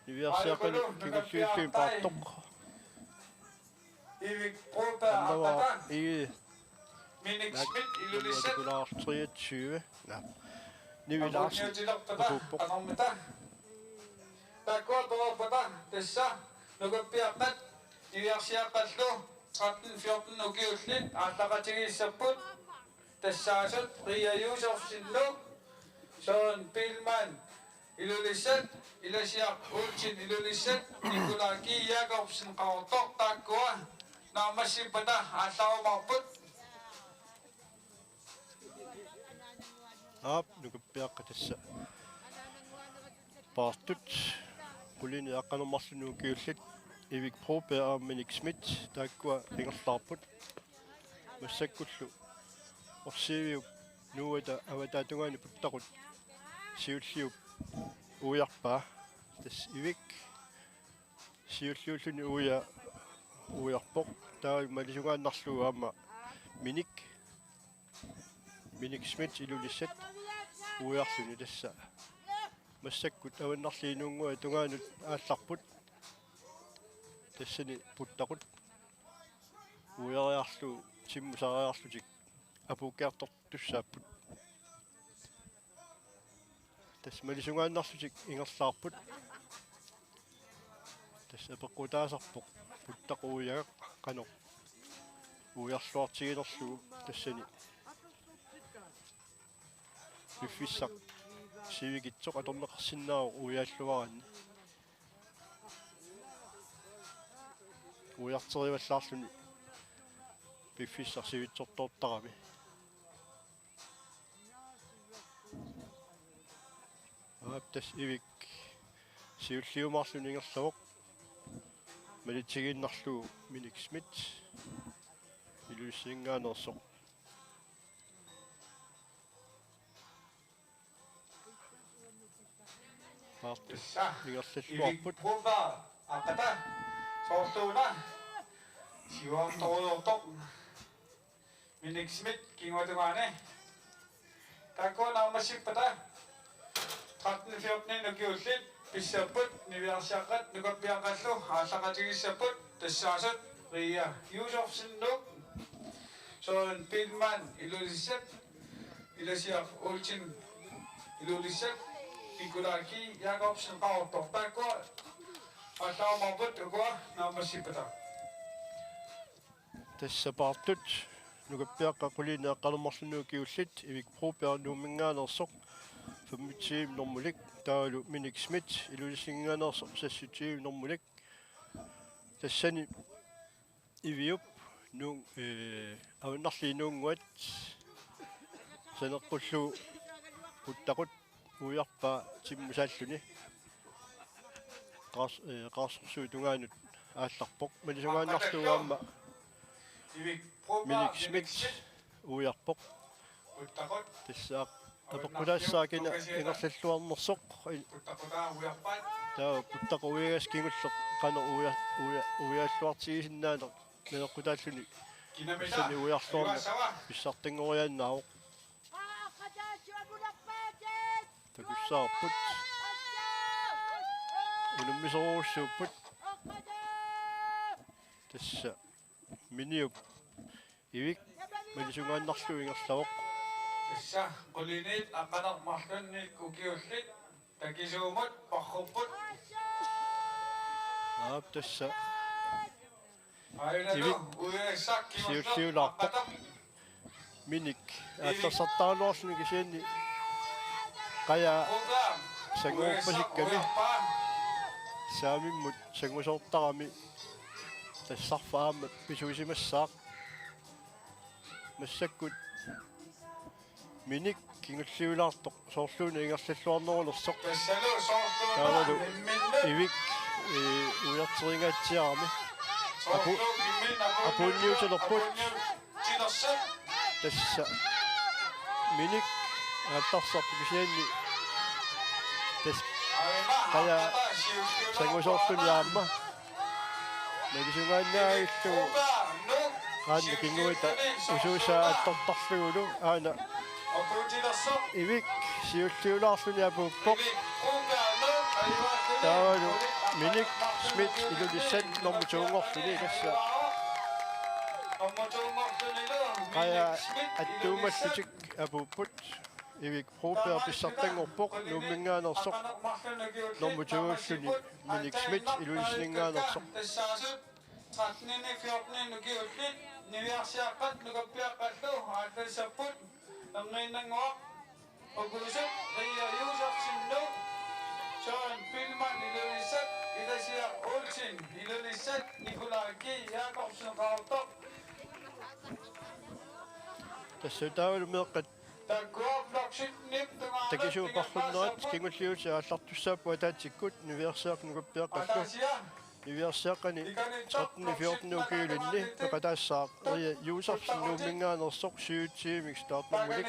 niviarsiaqani kingulluilluin paartoq annavaa ii nakulaartriatsuu na nivilaarsi apuppoq takkuartorpata tassa nukuppiaqqat niviarsiaqqallu 13-14 ukiullit ааллақатигииссаппут тассаасут риаюусорсиллу соон пилман илулиссат иласиақ уутсин илулиссат никулаки якорпсин қаортор тааккуа наамассиппата аалларумарпут aap nukuppiaqqa tassa paartut qulini aqqanermarlunu ukiullit ivik proper minik smit taakkua ingerlaarput массаккуллу орсиивиуп нууата аватаатунгаани путтақут сиуллиуп уярпаа тас ивик сиуллиуллуни уярпоқ таа малисугааннарлуу аама миник смит илулиссат уярлуни тасса массаккут аваннарлиинуунгуа тунгаанут аалларпут тассани путтақут уяриарлу тиммусариарлутик апуккаартортуссааппут тас малисугааннарлутик ингерлаарпут тас апеккутаасарпоқ путтақуяга канеқ уярлуартигилерлугу тассани пиффиссақ сивигитсоқ аторнеқарсиннаау уяаллуаранни уяртериваллаарлуни пиффиссақ сивитсортооттарами аптас ивик сиуллиумаарлуни ингерлавоқ малитсигииннарлуу миник смит илуиссингаанерсоқ paartut ingerlalluarput aqata soorluuna siuartoruyortoq minik smit kinguatugaane takkuunaarmassippata 13-14 ukiullit pissapput niviarsiaqqat nukappiaqallu ааллақатигиссаппут тассаасут риа юусорсиннук соон пилман илулиссат иласиақ улчин илулиссат никулаки якобсен қаортор таккуа ааллаумарпут укуа наамассиппата тасса paartut nukappiaqqa qulini aqqanermarlunu kiullit ivik propernuumingaanерсоq 25 normulik taalu minik smit ilulisingaanерсоq 26 normulik tassani iviup nuung avannarliinuunguat saneqqullu puttaqut uiarpa timmusaalluni qaarsorsuutungaanut aallarpoq malisugaannartuugaamma Minik Schmidt uiarpoq puttaqut tissaaq apeqqulaassaakin ingerlalluarnersoq taa puttaqa uigas kingulleq qano uialluartigisinnaane meneqqutaalluni sani uiarluarne pissartingoriannaaq takussaarput unummisoruussuupput tassa miniup ivik malisugaannarlu ingerlavoq tassa qulinit aqanarmarlunnik ukiullit takisuumut parrupput aap tassa ainalu uiassak siulliulaarpoq minik aallersartaaluarluni kisianni qaya sanguupasikkami saamimmut sangusoortarami тассарфаама писуисимассаақ массаккут миник кингуллиулаартоқ соорлууни ингерллуарнерулерсоқ тассалу таавалу соорлуунаа ивик уяртерингаатсиарами апуунниутелерпут тилерсат тасса миник ааттарсарпу кисианни тас qaya sangusoorsuniaamma nagisugaannaaillu qaanna kinguita usuusaa attortarlugulu aana ivik siulliulaarluni apuuppoq taavalu Minik Schmidt ilulissat normutungorluni tassa qaya attuumallutik apuupput ivik proper pissartangorpoq nuumminngaanersoq normutungullu Minik Schmidt ilulisninngaanersoq тассаасут 13-14 нукиуллит нивиарсиаққат нукаппиаққаллу ааллассаппут ангииннангуақ окулусат риаюусарсинну Søren Pilman ilulissat ilasiaq Olsen ilulissat Nikolaki Jakobsen Rautop tassa taavalu meeqqat takisuuparrunnerat kingulliuti aallartussaappu ataatikkut niviarsiaq nukappiaqqallu niviarsiaqqani 13-14 ukiulinni peqataassaaq ria uusarsinnuummiнгааnersoq suyutsiimik startnermulik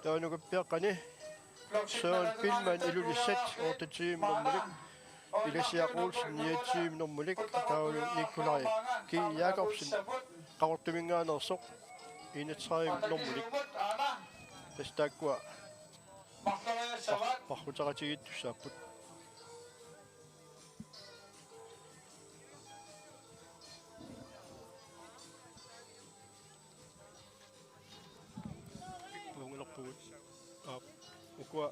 taanukappiaqqani Søren Pilman ilulissat ortatiimnermulik ilasiaq Olsen niatsiimnermulik taavalu Nikolai Ki Jakobsen qarortuminngaanersoq inatsaimnermulik tastaakkua parrutaqatigittussaapput ungelerpugut ukua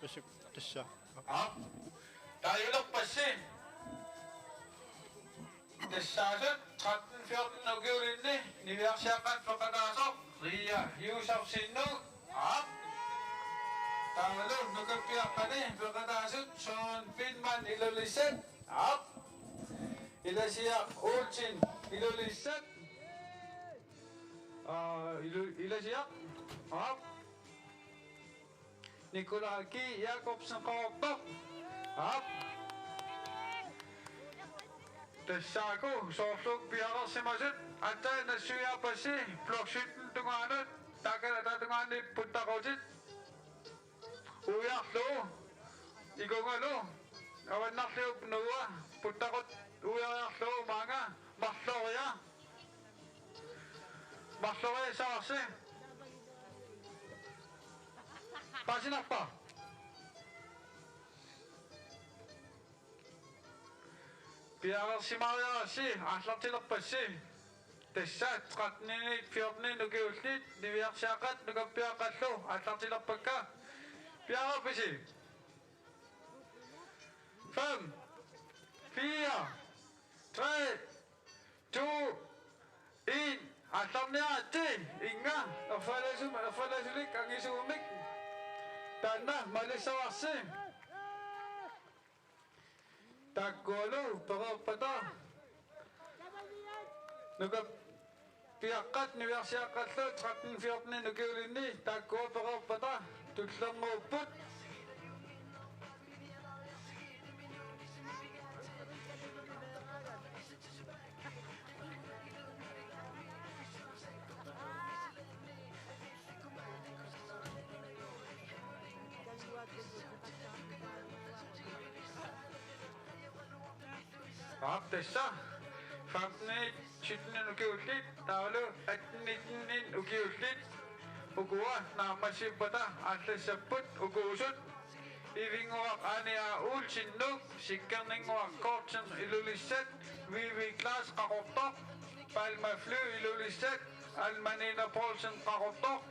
pasuk tassa taayulerpassi тассаасут 13-14 нукиулинни нивиарсиаққат пеқатаасоқ рия юусарсинну таавалу нукаппиаққани пеқатаасут Søren Pilman ilulissat иласиақ Olsen ilulissat иласиақ Nikolaki Jakobsen Rautop тассааку соорлук пиарерсимасут атаана суяапасси блокшиттен тугаанут такала татугаани путтақутит уярлуу игонгалу аваннарлиуп нуа путтақут уярлуу маага марлориа саарси пасинаппа пиарерсимариарси ааллартилерпасси тассаат 13-14 нукиуллит нивиарсиақат нукаппиаққаллу ааллартилерпакка пиарерписи 5 4 3 2 1 аалларниаати инга афаласулик ангисуумик танна малиссаварси takkualu perapata nuka piaqqat niversiaqqallu 13-14 ukiulinni taakkuapeqerpata tullerngууpput Tessa 15-17 ukiullit taulu 18-19 ukiullit ukua naamasipata allasapput ukuusut ivinguaq ania uulsinnuk sikkerninguaq kortsen ilulissat vivi klaas qaqortoq palma fly ilulissat almanina Poulsen qaqortoq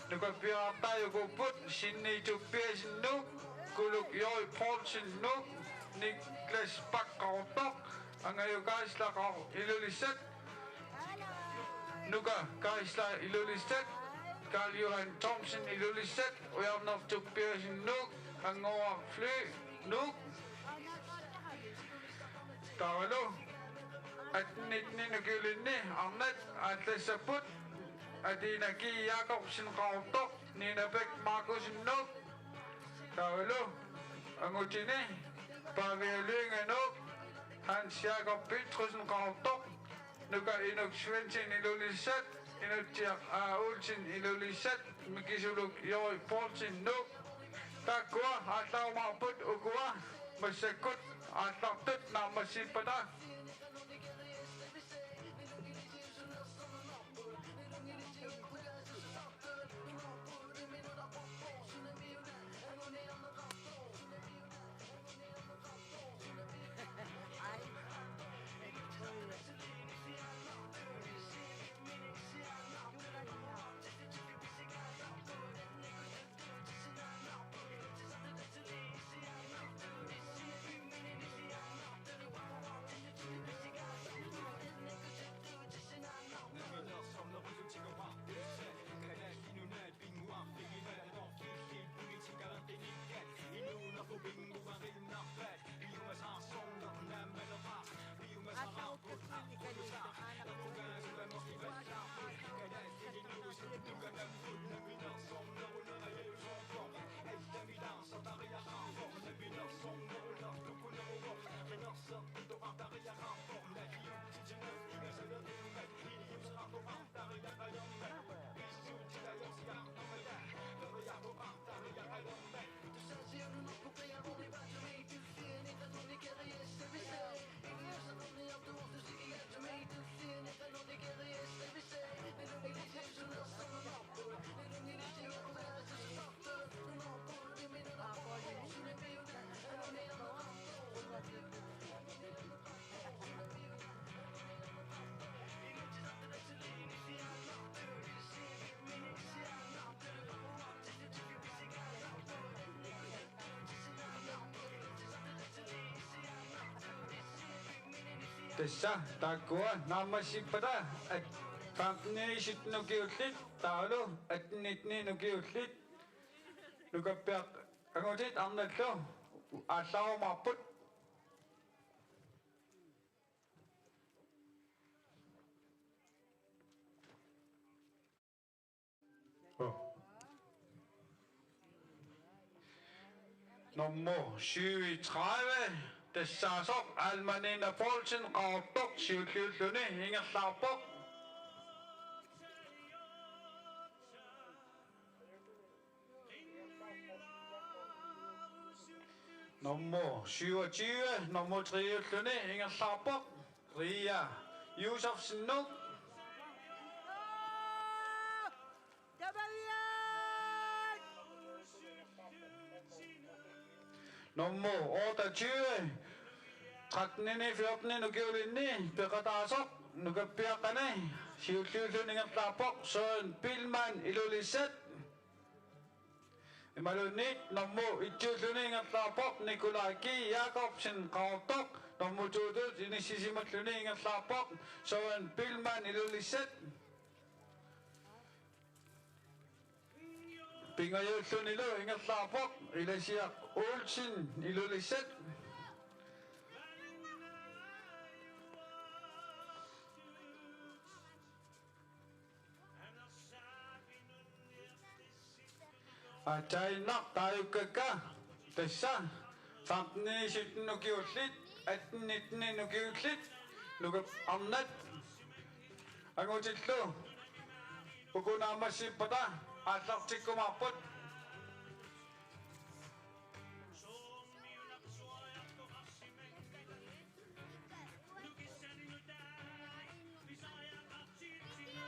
nukapiartaajukupput sinniituppiasinnuk kuluk Joi Poulsen nuk Niklas Bakkaqortoq angayukaisla ilulissat nuka kaisla ilulissat Karl Johan Thomsen ilulissat ujarnertuppiasinnuk angoa fly nuk tawalu 18-19 ukiulinni arnat allasapput Adina Ki Jakobsen qaqortoq Nina Bæk Markusen nuk tawalu angutini Pavel Lyngenuk Hans Jakob Petrusen qaqortoq nuka Inuk Svensson ilulissat Inutiaq Olsen ilulissat mikisuluk Joi Poulsen nuk takkua allaumarput ukua massakkut allartut naamassipata Tessa takkua naamasipata 15-17 ukiullit taulu 18-19 ukiullit nukappiaq angutit arnallu allaumarput nummer 37 Tessasok Almanina Poulsen qaqortoq siulliulluni ingerlaarpoq nummer 27 nummer 3ulluni ingerlaarpoq Ria Josefsen nuk nummer 28 13-14 ukiulinni peqataasaq nukappiaqqani siulliulluningerlaarpoq Søren Billmann ilulissat imalunnit nummer 1-ulluningerlaarpoq Nikolaj Ki Jakobsen qaqortoq nummer 2 inissisimalluningerlaarpoq Søren Billmann ilulissat Pingayullunilu ingerlaarpoq Ilasiaq Olsen ilulissat Ajainak tayo kaka. Tessa. Famtni sit nukiulit. At nitni nukiulit. Nugap amnat. Ang utitlo. Pagkunama si pata. Atlak si kumapot.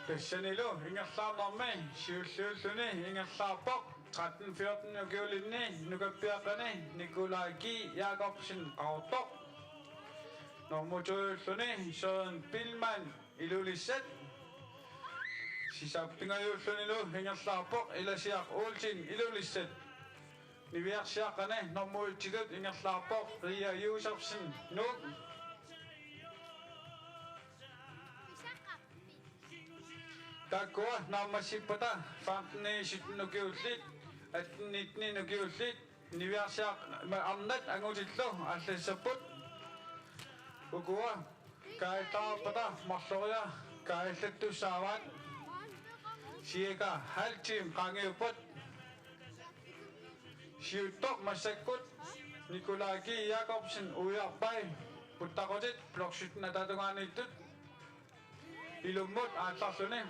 Pessanilo, ingat sama me, siul-siul-suni, ingat sapok, 13-14 nugiulinni, nugapiakani, Nikolagi, Jakobsen, autok. Nomujul-suni, Sean Pillman, iluliset. Sisapingayul-sunilo, ingat sapok, ilasiak ulcin, iluliset. Nibiak siakane, nomujidut, ingat sapok, Ria Yusufsen, nuk. Kakwa nama si pata, famtni sit nugiulit, at nitni nugiulit, nibiak amnat ang utitlo, asli seput. Ugua, kahit pata, masoya, kahit ito sawat, siya halchim kangiupot, siyutok masakot, Nikolagi Jakobsen uyak bay, putakotit, ploksit na tatungan ito, ilumot at sasunin.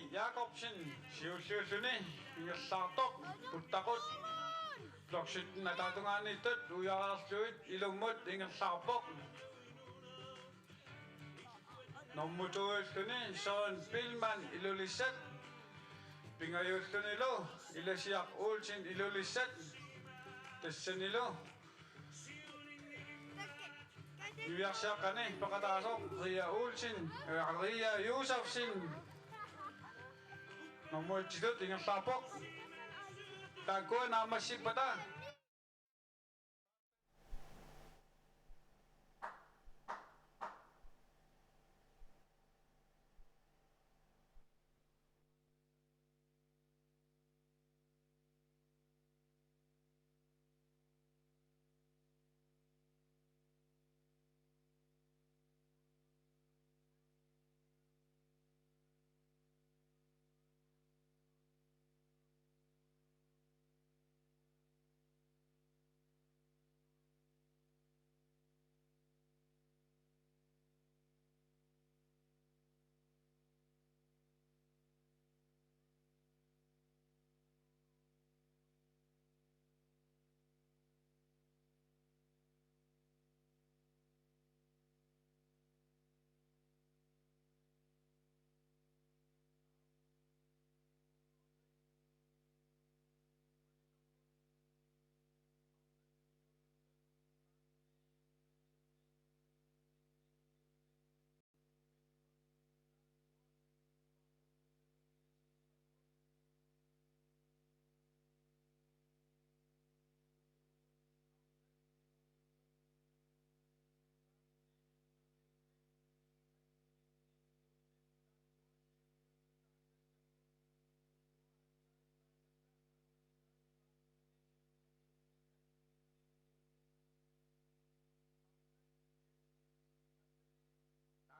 Jakobsen, siul-siul-suni, ingat satok, putakot, ploksit na tatungan ito, uyakas-luit, ilumot, ingat sapok. Nomujul-suni, Sean Pillman, iluliset, pingayul-sunilo, ilasiak ulcin, iluliset, tessenilo. Iyak siya kani, pagkatasok, Ria Ulcin, Ria Yusufsen. Nomujidut, ingat sapok. Tago nama si pata.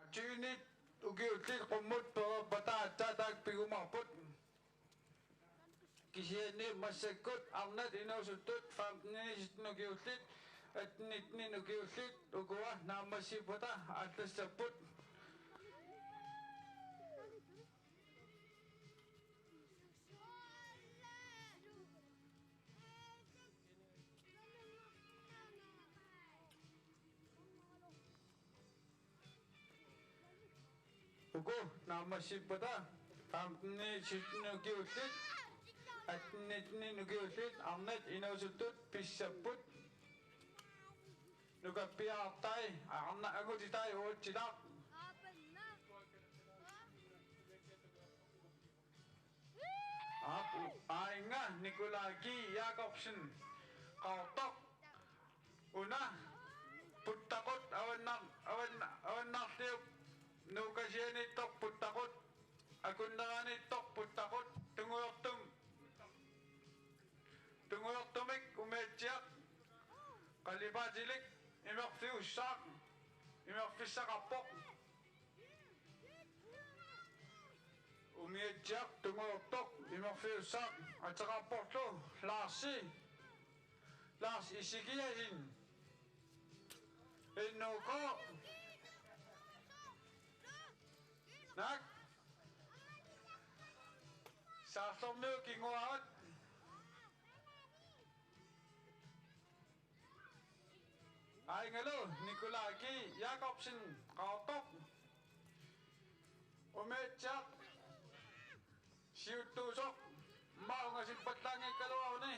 Junit ugi-ugi kumut bahwa bata cadag pigumapot. Kisini masekut amnat inausutut famni nugi-ulit at nitni nugi-ulit uguwa nama si bata atas seput. Ugo nama si bata famni nugi-ulit at nitni nugi-ulit amnat inausutut pisaput. Nugapiatay amna ako ditay o cidak. Ainga Nikolagi Jakobsen kautok una putakot Putakot, Tungoyortumik, Umetiak, Kalibadilik, Imerfiusak, Imerfisakapok, Umetiak, Tungoyortok, Imerfiusak, Atsakapokto, Lars Isigiahin, Innoko, Nak, Sasomnu Kingoat, Aingalo, Nikolaki, Jakobsen, Rautok, Umetiak, Siutusok, Maunga Simpatlangi Kalawani,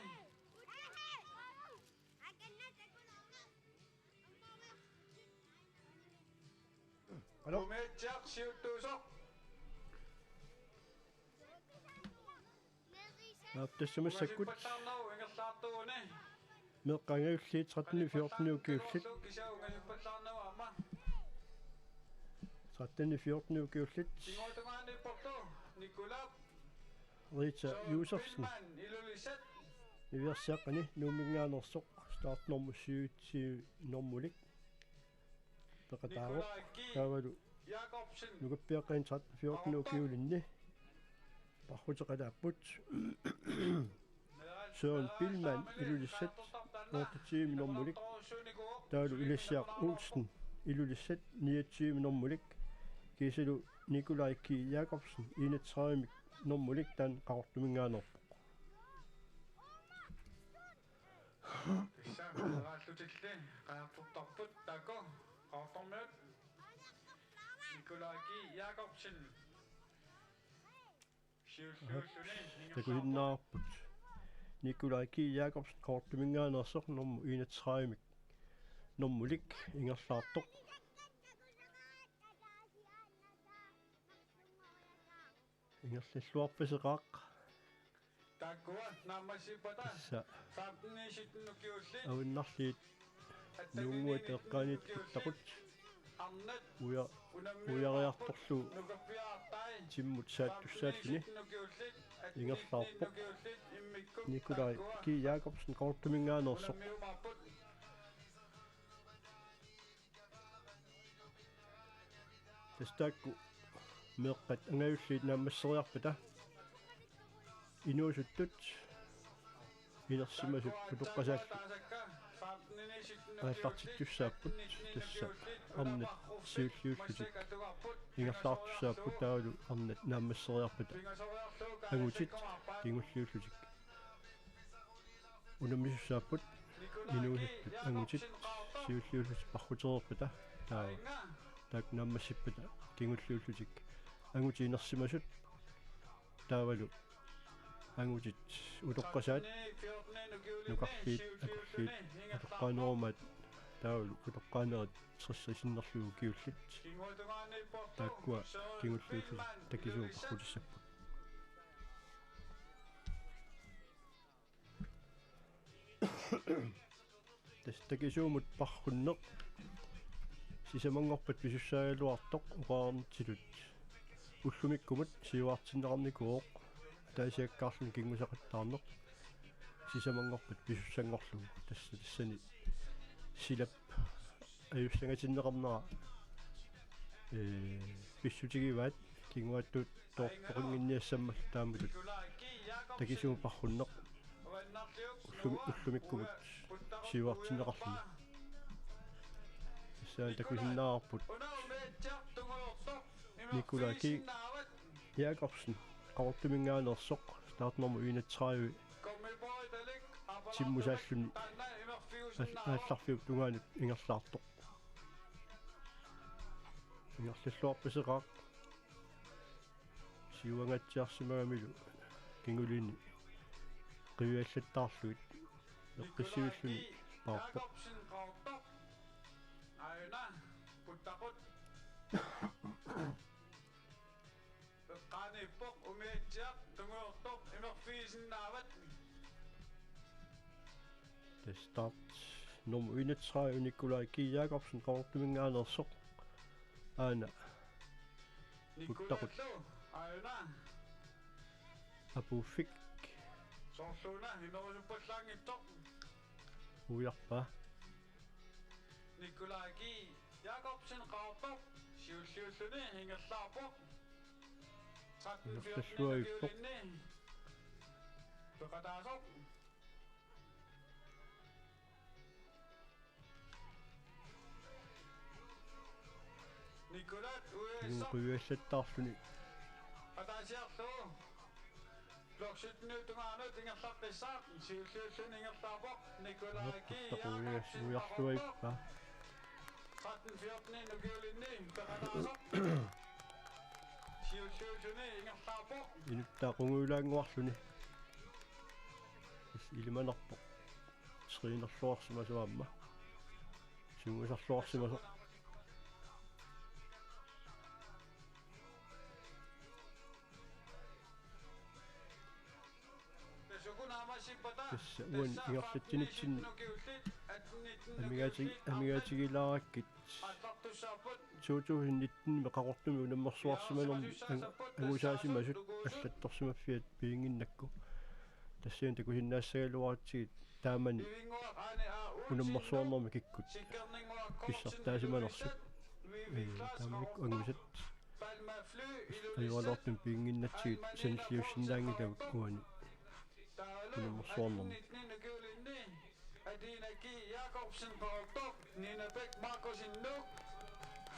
Umetiak, Siutusok, Тассамассаккут Simpatlanau, Ingerlatuuni, меққангауллиит 13-14 укиуллит 13-14 укиуллит рита юусерсен иверсаақани нуумингааnersoq стартнорму сиутси нормулик пеқатаароқ таавалу нугаппиаққаин 13-14 укиулинни пархутеқалааппут Søren Billmann ilulissat 28 nummerlik talu Ilessiaq Olsen ilulissat 29 nummerlik kiselu Nikolaj Ki Jakobsen 31 nummerlik tan qartumingaanor Jakobsen takuinnaarput Nikolaj Ki Jakobsen qartumingaanерsoq nummu 31 nummulik ingerlaartoq ingerlilluarpiseqaaq takua nammasipata issa saapnisitnukiullit avinnarliit nuunguat eqqaanit puttaqut arnat uyariartorlu nukappiaartai timmut saattussaalluni ingerlaarpoq Nikolaj Ki Jakobsen qartumingaanерsoq тастаакку меэккат ангаюллиит нааммассериарпата инуусуттут инерсимасут путоққасааллу ааллартиттуссааппут тасса арнат сиуллиуллутик ингерлаартуссааппут таалу арнат нааммассериарпата агутит кингуллиуллутик унаммисуссааппут инуусуттут агутит сиуллиуллутик пархутерерпата таа так наммасиппата кингуллиуллутик ангути инерсимасут таавалу ангутит утоққасаат нукарлиит акуллиит атоққаанеромат таавалу утоққаанерат сэрсэрисиннерлугу киуллит тааккуа кингуллиуллутик такисуу пархутиссаппут такисуумут пархуннеқ сисамангорпат писуссаагалуартоқ уqaarnitилут уллумиккумут сиуартиннеқарникуоқ таасиаккаарлун кингусақаттаарнеқ сисамангорпат писуссангорлугу тассани силап аюссангатиннеқарнера писсутигиваат кингуаттут тоорпоқингинниассаммал тааммутут такисуу пархуннеқ уллумиккумут сиуартиннеқарлуни саан такусиннаарпут Nikolaj Ki Jakobsen qartumingaanерsoq startnummer 31 timmusalluni аалларфиуп тунгаанут ингерлаартоқ ингерллуарписеқаақ сиуангатсиарсимагамилу кингулини қиуаллаттаарлуит эққиссивиллуни паарпоқ Ayuna, putakot. Kanipok, umedjak, tungurtok, imerfisinnavat. Det start nummer 31 Nikolaj Ki Jakobsen qartumingaanерsoq aana Nikolaj, ayuna. Apuffik Sorluna inorusupallangiitto ujarpa Nikolai Jakobsen qaarpoq siulliulluni hingerlaarpoq 13-14 kiulinni peqataasoq Nikolat ueessaq quyuassattarluni qataasiarluu Bloksitnuutungaanut ingerlaqqissaaq siulliulluni hingerlaarpoq Nikolai Jakobsen ujarluippa 13-14 nukiulinni peqataasoq siulliulluni hingerlaarpoq inuttaaqunguulaanguarluni ilimanerpoq skriinerluarsimasuamma sungusarluarsimasoq tässä uan ingerlattinitsinni amigaatigilarakkit suutuhinnittinni meqaqortumi unammersuarsimanermi angusaasimasut аллатторсимаффиат пиингиннакку тассиан такусиннаассагалуаратсигит таамани унаммерсуарнерми киккут киссартаасиманерсут тааманик ангусат аюалортум пиингиннатсигит саниллиуссиннаангилавут уани унаммерсуарнерми Adinaki Jakobsen Paultok Nina Bæk Markusin Nuk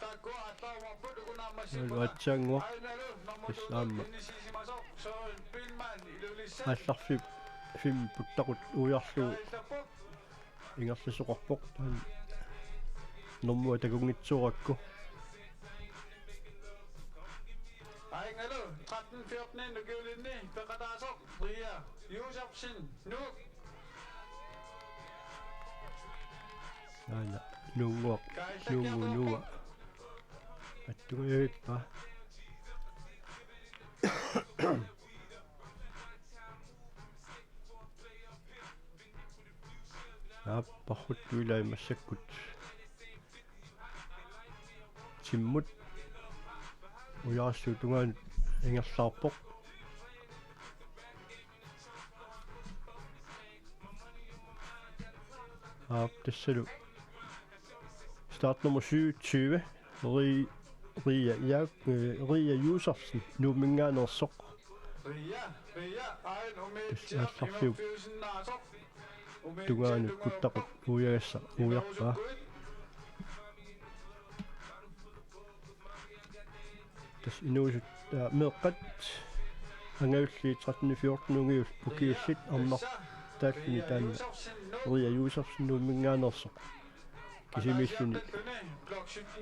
Takko Atlaumarput Unamasipata алуатсаангуа Ainalu Nisisimasok Så Bilman Ilulisset алларфи фим путтақут уярлу ингерлисоқарпоқ таан нормуа такунгитсууракку Ainalu 13-14 Nukiulinni Peqataasok Ria Josefsen Nuk аана нунгуақ нунгунуа аттугииппа аппаррут туилаимассаккут тиммут уяассуутунгаан ингерлаарпоқ тассалу start nummer 27 Ria Josefsen numinganersoq Ria Ain алларфиу тугаанут куттақут уягасса уярпаа тас инуусут меэққат ангаулли 13-14 унгиус укиуллит арнар тааллини таанна Ria Josefsen numinganersoq кисимиллуни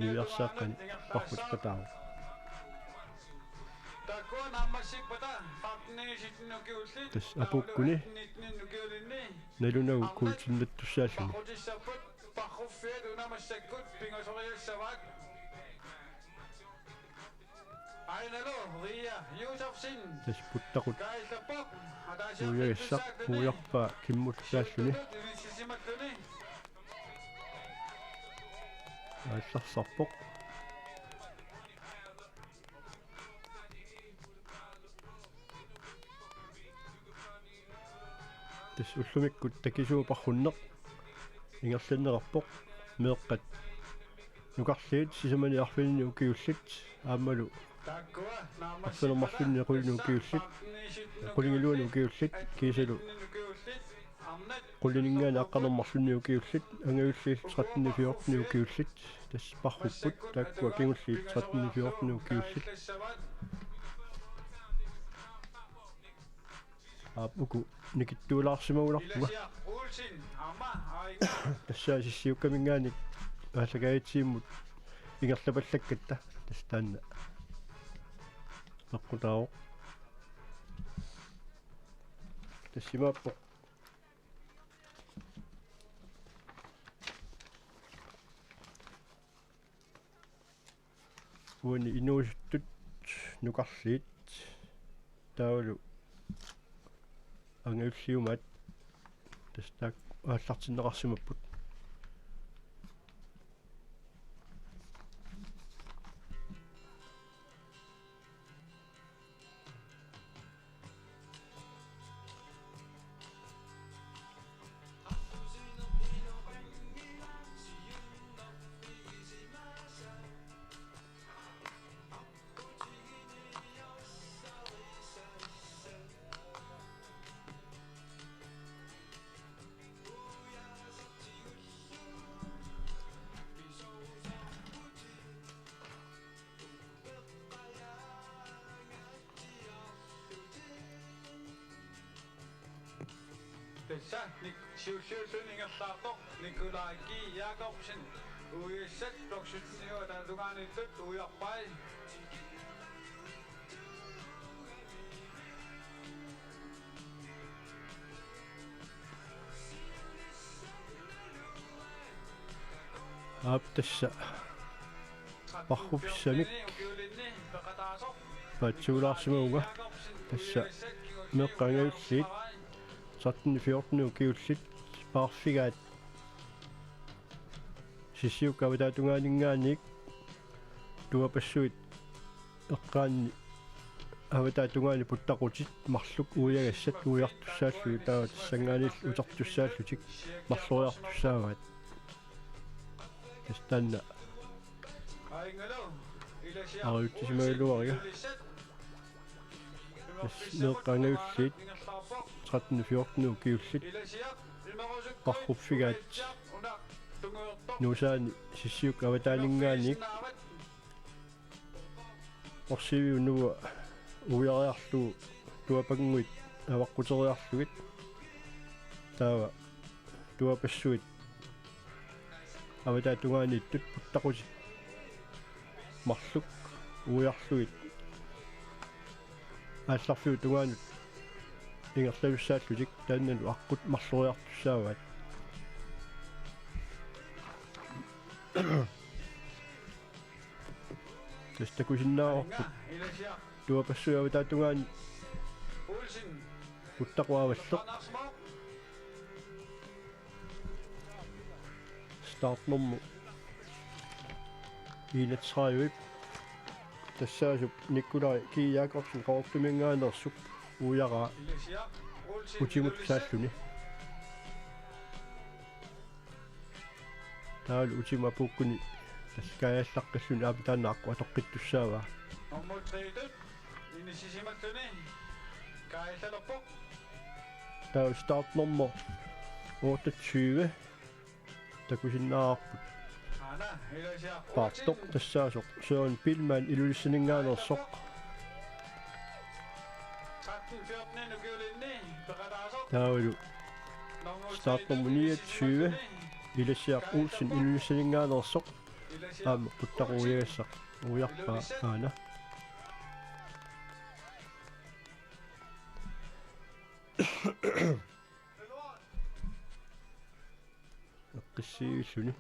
ниверсааққан парпут патаа Takkuan ammassipata 13-14 тас апуккуни налунагу куутиннаттуссааллуни Parrutissaput parruffiat unamassakut pingosoriassavak Ainalu Ria Josefsen тас путтақут Kaillapok уягассақ уярпаа киммуллааллуни Sisimatluni алларсарпоқ тас уллумиккут такисуупарруннеқ ингерланнерарпоқ меэққат нукарлиит сисамани арфинни укиуллит аамалу Takkua арфинермарлунни qulinu укиуллит qulingilуани укиуллит кисалу qullinингаана аққанермарлунни укиуллит ангавиллиит 13-14 укиуллит тас парруппут тааккуа кингуллиит 13-14 укиуллит апуку никиттуулаарсимагуларпуга тассаасиссиуккамингааник аасагаитсииммут ингерлапаллаккатта тас таанна аққутао тассимааппо уани инуусуттут нукарлиит таавалу ангавиллиумаат тастаак ааллартиннеқарсимаппут Tässä siusiusun ingerlaartoq Nikolai Jakobsen uissat toksutniuta tunganitut ujarpai aap tassa parrupssamik paatsuulaarsimuunga tassa meqqangaulliit 13-14 ukiullit paarfigaat sissiukavatatungaaninggaaniik tuapassuit eqqaanni avatatungaani puttaqutit marluk uujagassat uujartussaallu taa tassangaanill utartussaallutik marloriartussaavaat tastanna aruuttisimagiluariga meqqangaulliit 13-14 ukiullit parrupfigaat nuusaani sissiuk avataaninggaaniik orsivi unnuga uujariarlu tuapanguit avaqquteriarlugit taava tuapassuit avatatungaaniittut puttaqutit marluk uujarlugit аалларфиу тугаанут ингерлависсааллутик тааннану аққут марлориартуссааваат тестакусиннаарорпут туапассуава таатунгаани puttaqуаваллеқ startnummu 31 тассаасуп Николай Jakobsen qoortumingaanерсуп уяра утимут сааллуни таал утима пуккуни таскааллаққаллуни аапитаанааққу атоққиттуссаава таа стартнуммер 28 такусиннаарпут Partok tassaasoq suun pilmaan ilulissiningaanersoq taavalu startnummer 29 ilassiaq Olsen ilulissiningaanersoq aama puttaquujagassaq ujarpaa aana eqqissiigilluni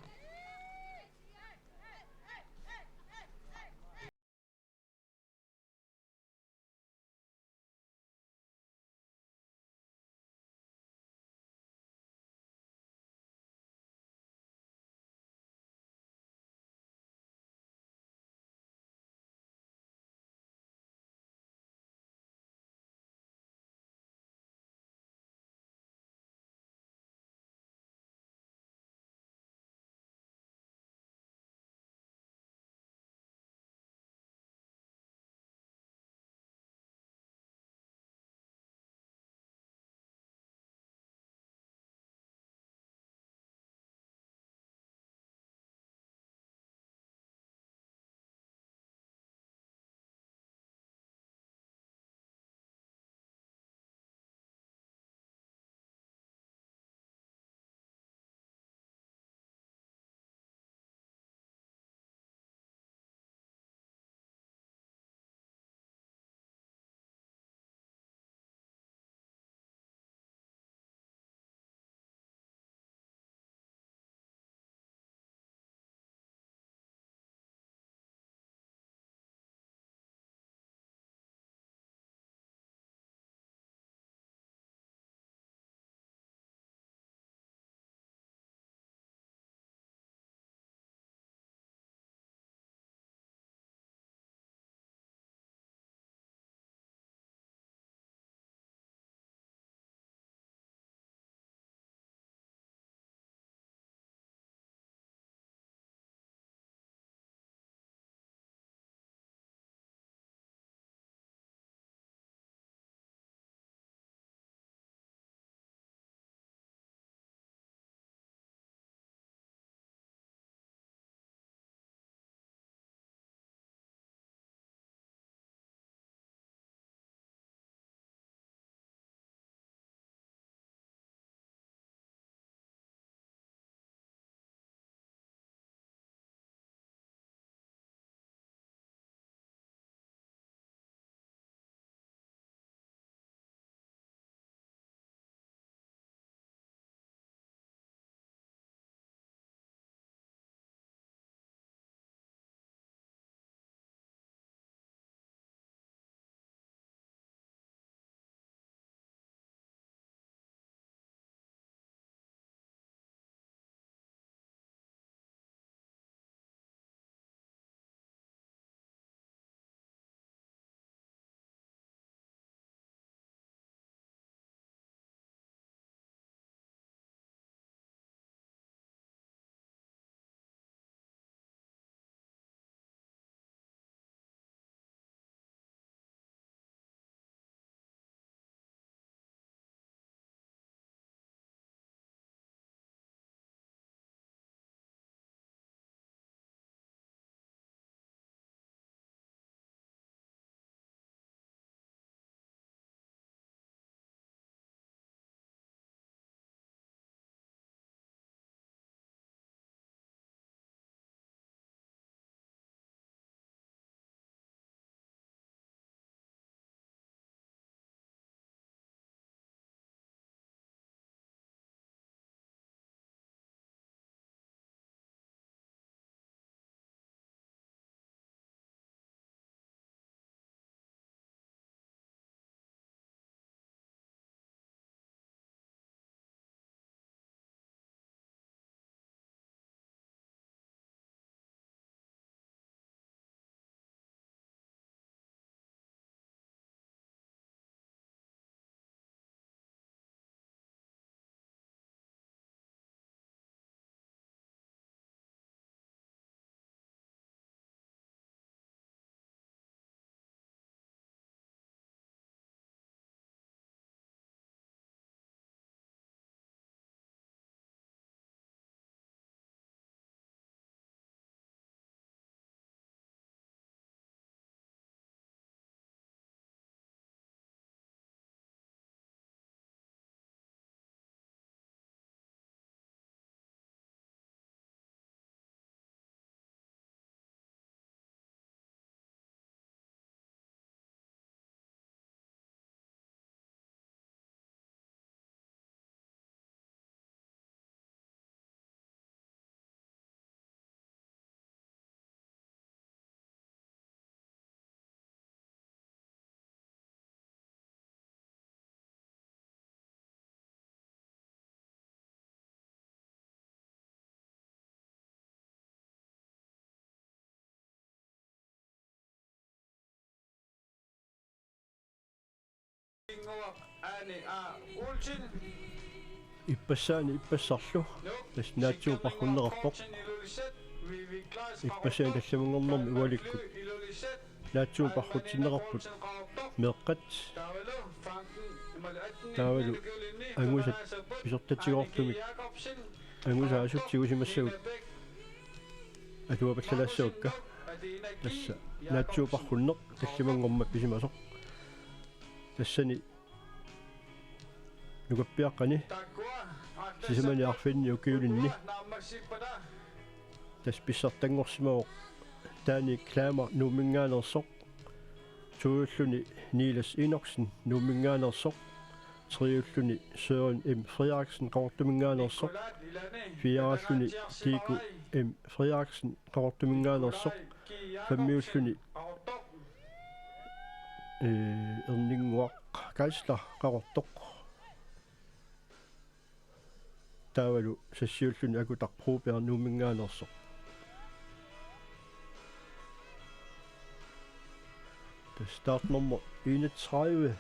Kinguap Ani Ulchin иппассаани иппассарлу тас наатсуупархуннеқарпоқ иппассаани талламунгорнэрми уаликкут наатсуупархутсиннеқарпут меэққат таавалу ангусат писортатсигоортумик ангуса асутсигусимассагут атуапаллалаассаукка тасса наатсуупархуннеқ талламунгорма писимасоқ тассани нугаппиаққани сисимани арфинни укиулинни тас писсартангорсимавоқ таани клаама нуумингаанерсоқ тууллуни Нилас Иноксен нуумингаанерсоқ триуллуни Søren M Frederiksen qaqortumingaanерсоқ фиараллуни Тику M Frederiksen qaqortumingaanерсоқ фаммиуллуни эрнингуақ кайсла qaqortoq таавалу сассиуллуни акутарпруупиар нуумингаанерсоқ startnummer 31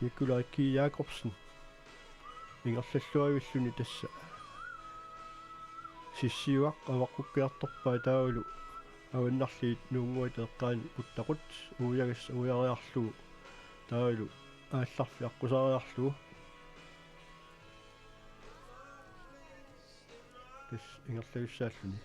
Nikolaj K. Jacobsen Ingersalluavilluni tassa sissiuaq avaqukkiartorpaa taavalu аваннарлиит нунгуатеэккаани уттақут уягас уяриарлугу таавалу аалларфи аққусариарлугу тас ингерлагуссааллуни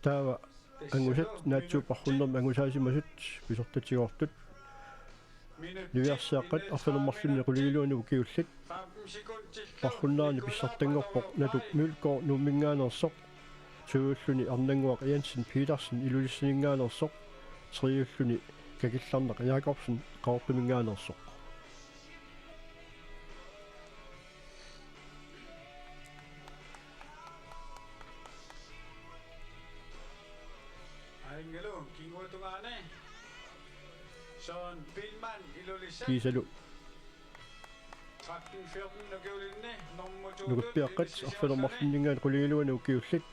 таава ангусат наатсуупархуннерми ангусаасимасут писортатигоортут нуиарсааққат арфанермарлунни қулигилуани укиуллит пархуннаарни писсартангорпоқ натук мулкоо нуумингаанерсоқ тууллуни арнангуақ Янсен Петерсен илулиссинингаанерсоқ триуллуни какилларнеқ Якобсен қаортумингаанерсоқ Aingelo kinguatungane Søren Pilman ilulisse кисалу 13-14 нукиулинни нормутуу нугаппиаққат арфанермарлуннингаани қулигилуани укиуллит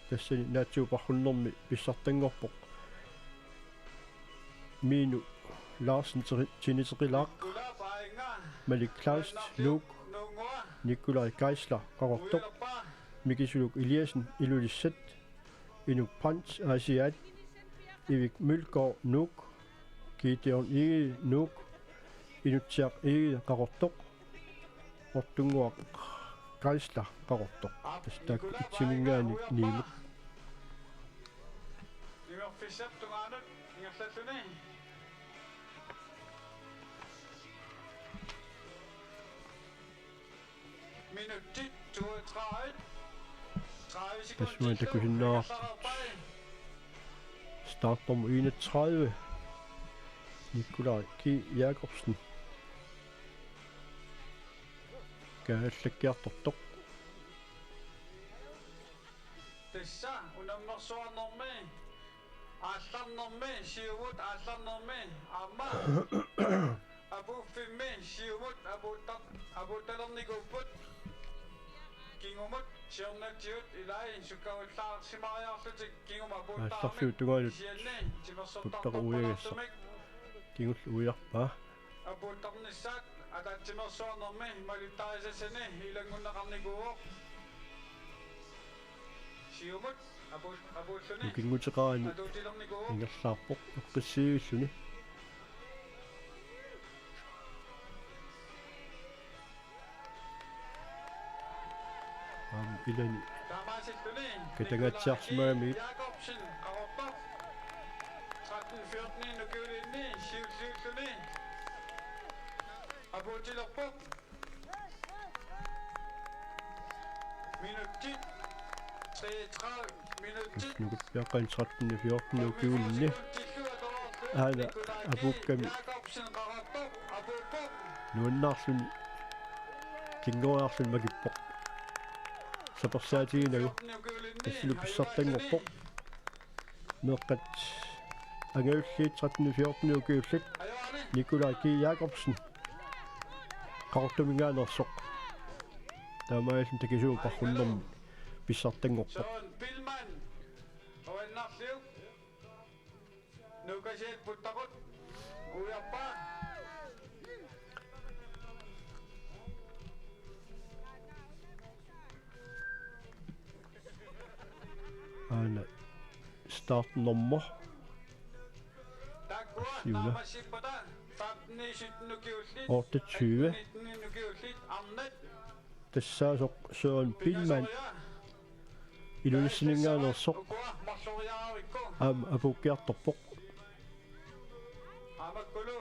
тассани наатсуупархуннерми писсартангорпоқ мину Larsen Tinitrilaq Malik Klaust Luke Nikolaj Geisler qaqortoq Mikisuluk Eliasen ilulisset Inuk Pant Asiat Ivik Mølgaard Nuk Gideon Ege Nuk Inutsiaq Ege qaqortoq Ortunguaq Geisler qaqortoq tastak itsimingaani niimut Nimerfissaptungaanut ingerlalluni Minutti 32 30 Desuden der kunne hende start nummer 31 Nikolaj K. Jacobsen Gaalakkiartortoq Tessa unammersuarnermi aallarnermi siumut aallarnermi amma abuuffimmi siumut abuuttalernikuput kingumut siornatiut ilai sukkarullaarsimariarlutik kinguma aallarfiutugaanut puttaquuyagassa kingull uiarpaa abuuttarnissaat атаатсимерсуарнерми малиттарисассани илагуннеқарникууоқ сиумут абууллуни кингутеқарани атуутилерникууоқ ингерлаарпоқ эққиссиуиллуни илани тамаасиллуни катагатсиарсимагами Jakobsen qaqortoq 13-14 нукиулинни сиуллиуллуни абуутилерпоқ минутти 33 минутти нугуппиаққан 13-14 укиулинни аана апукками Jakobsen qaqortoq абуупоқ нуаннаарсуни кингориарлун магиппоқ саперсаатигинагу тассилу писсартангорпоқ меэққат ангауллиит 13-14 укиуллит Nikolaj K. Jacobsen qaqortumingaanерсоқ таамаалун такисуупарруннэрми писсартангорпо Søren Billmann. Og en narsliv. Nu kan jeg putte godt. Ujarpa. аана стартнэрмор Takua. Syvende. Namasipata. 15 nukiullit. 28 nukiullit. Arnet. тассаасоқ Søren Billmann илулиссинингаанерсоқ Ukua. Marsoriaarikko. апуккиарторпоқ Amakkulu.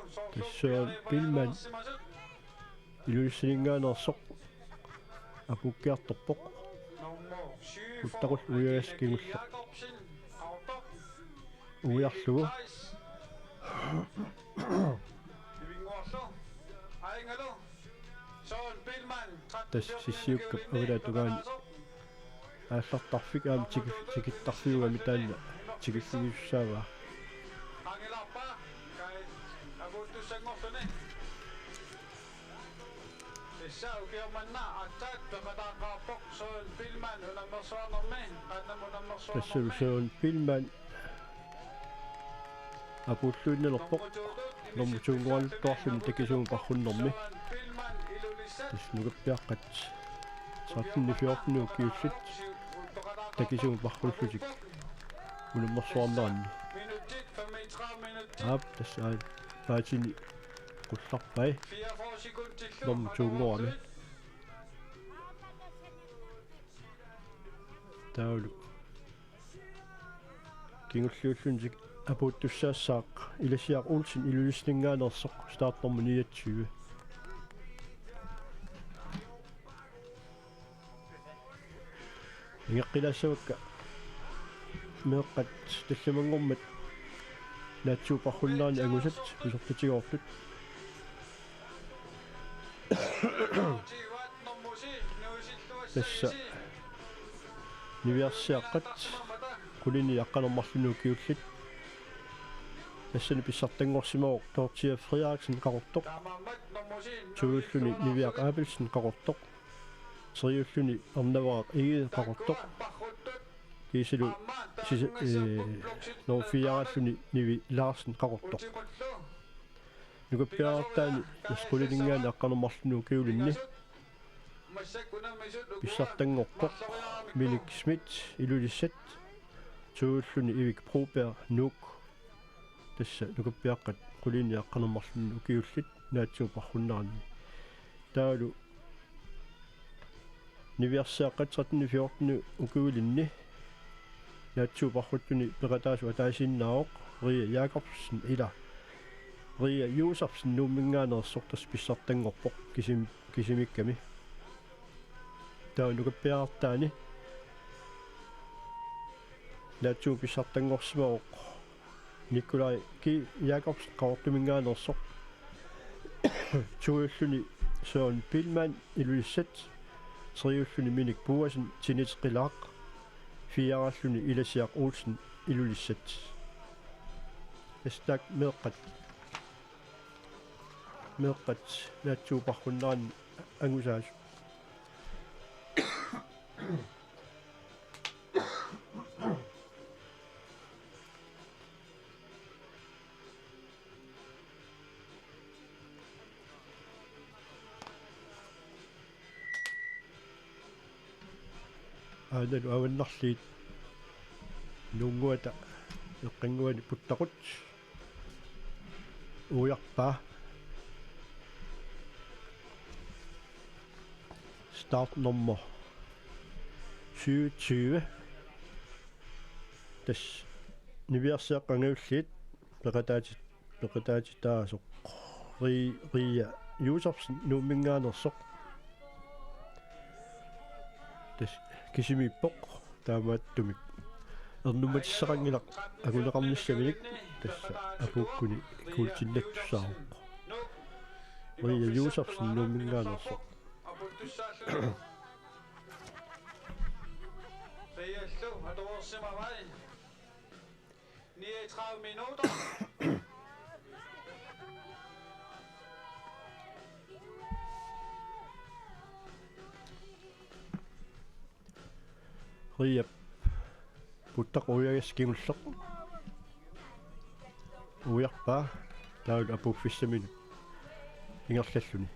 Søren Billmann илулиссинингаанерсоқ апуккиарторпоқ Uttaqut uyaskigulla ujarlugu tas sissiukkap avalaatugaani ааллартарфик аам тикиттарфиугами таанна тикиффигиссааваа тассу Søren Billmann апуллуиннелерпоқ нормутунгуан тоарлуни такисуун парруннэрми тас нугаппиаққат 13-14 киуллит такисуун парруллутик унаммерсуарнеранни ап тас аа паатини qullarpai нормутунгуарми таулу кингуллиуллунсик апууттуссаассаақ иласиақ уулсин илулиснингаанерсоқ стартнэрму 29 ингеққилаассавакка меэққат талламангормат наатсуупарруннаани агусат писортатигоорлут тасса ниверсиаққат кулини яққанермарлунуу киуллит тассани писсартангорсимаоқ Тортия Фриариксен қақортоқ тууллуни нивиақ Абелсен қақортоқ триуллуни арнаваақ иге қақортоқ кисилу нофиараллуни ниви Ларсен қақортоқ нугаппиаартаани скулинингаани аққанермарлунуу киулинни писсартангорпоқ Милик Смит илулиссат тууллуни ивик Пробер нук тасса нугаппиаққат кулини аққанермарлунуу киуллит наатсуупарруннарни таалу ниверсиаққат 13-14 укуилинни наатсуупарруттуни пеқатаасу атаасиннаавоқ Рия Якобсен ила Рия Юсерсен нууммингаанерсортас писсартангорпоқ кисимикками таанукаппиаартаани наатсуу писсартангорсимаоқ Николай Ки Якобс қаортумингаанерсоқ тууллуни Søren Billmann илулиссат триуллуни Миник Буасен тинитеқилаақ фиараллуни иласиақ Уулсен илулиссат эстак меэққат наатсуупарруннаани ангусаас аалу аваннарлиит нунгуата эққингуани путтақут уярпаа startnummer 27 тас ниверсиаққангиуллиит пеқатаати таасоқ Рия Юсерсен нууммингаанерсоқ тас кисимиппоқ таамааттумик ернуматиссақангилақ агунеқарниссаминик тасса апууккуни куултиннаттуссаароқ Рия Юсерсен нууммингаанерсоқ Riallo har du også med mig. 39 minutter. riap puttaq uyagaskinulleq ujarpaa taag apuffissaminu ingerlalluni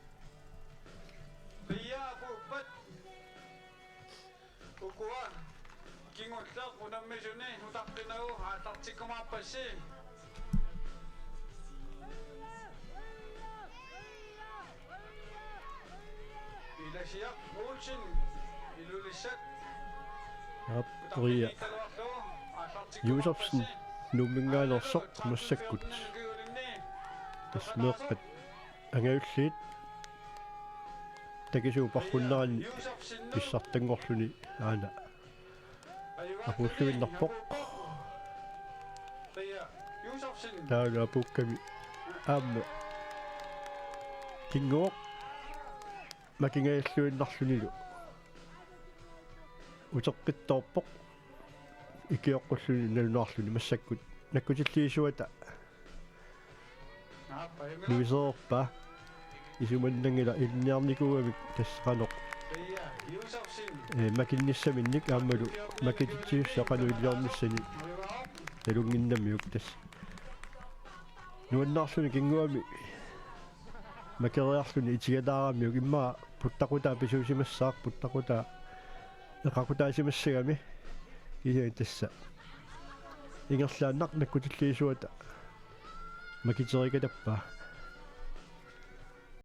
Ria pupat ukua kingullaq unammissuni utaqqinagu aatartikkumaapassi ilasiaq uulsin ilulissat ria юусарсин нуммингааnersoq массаккут тасмеэккат ангауллиит такисуу пархуннерани писсартангорлуни аана апуллуиннарпоq таага апукками аама кингоо макингааллуиннарлунилу утеққиттоорпоq икиоққуллуни налунарлуни массаккут наккутиллиисуата нуисеерпа исуманнангила илниарникугамик тассақаноқ макинниссаминник аамалу макититсиуссақану илиормиссани талунгиннамиук тасс нуаннаарлуни кингуами макериарлуни итигалаарамиук иммаа путтақутаа писуусимассаақ путтақутаа эқақутаасимассагами кисаа тасса ингерлааннақ наккутиллиисуата макитерикатаппаа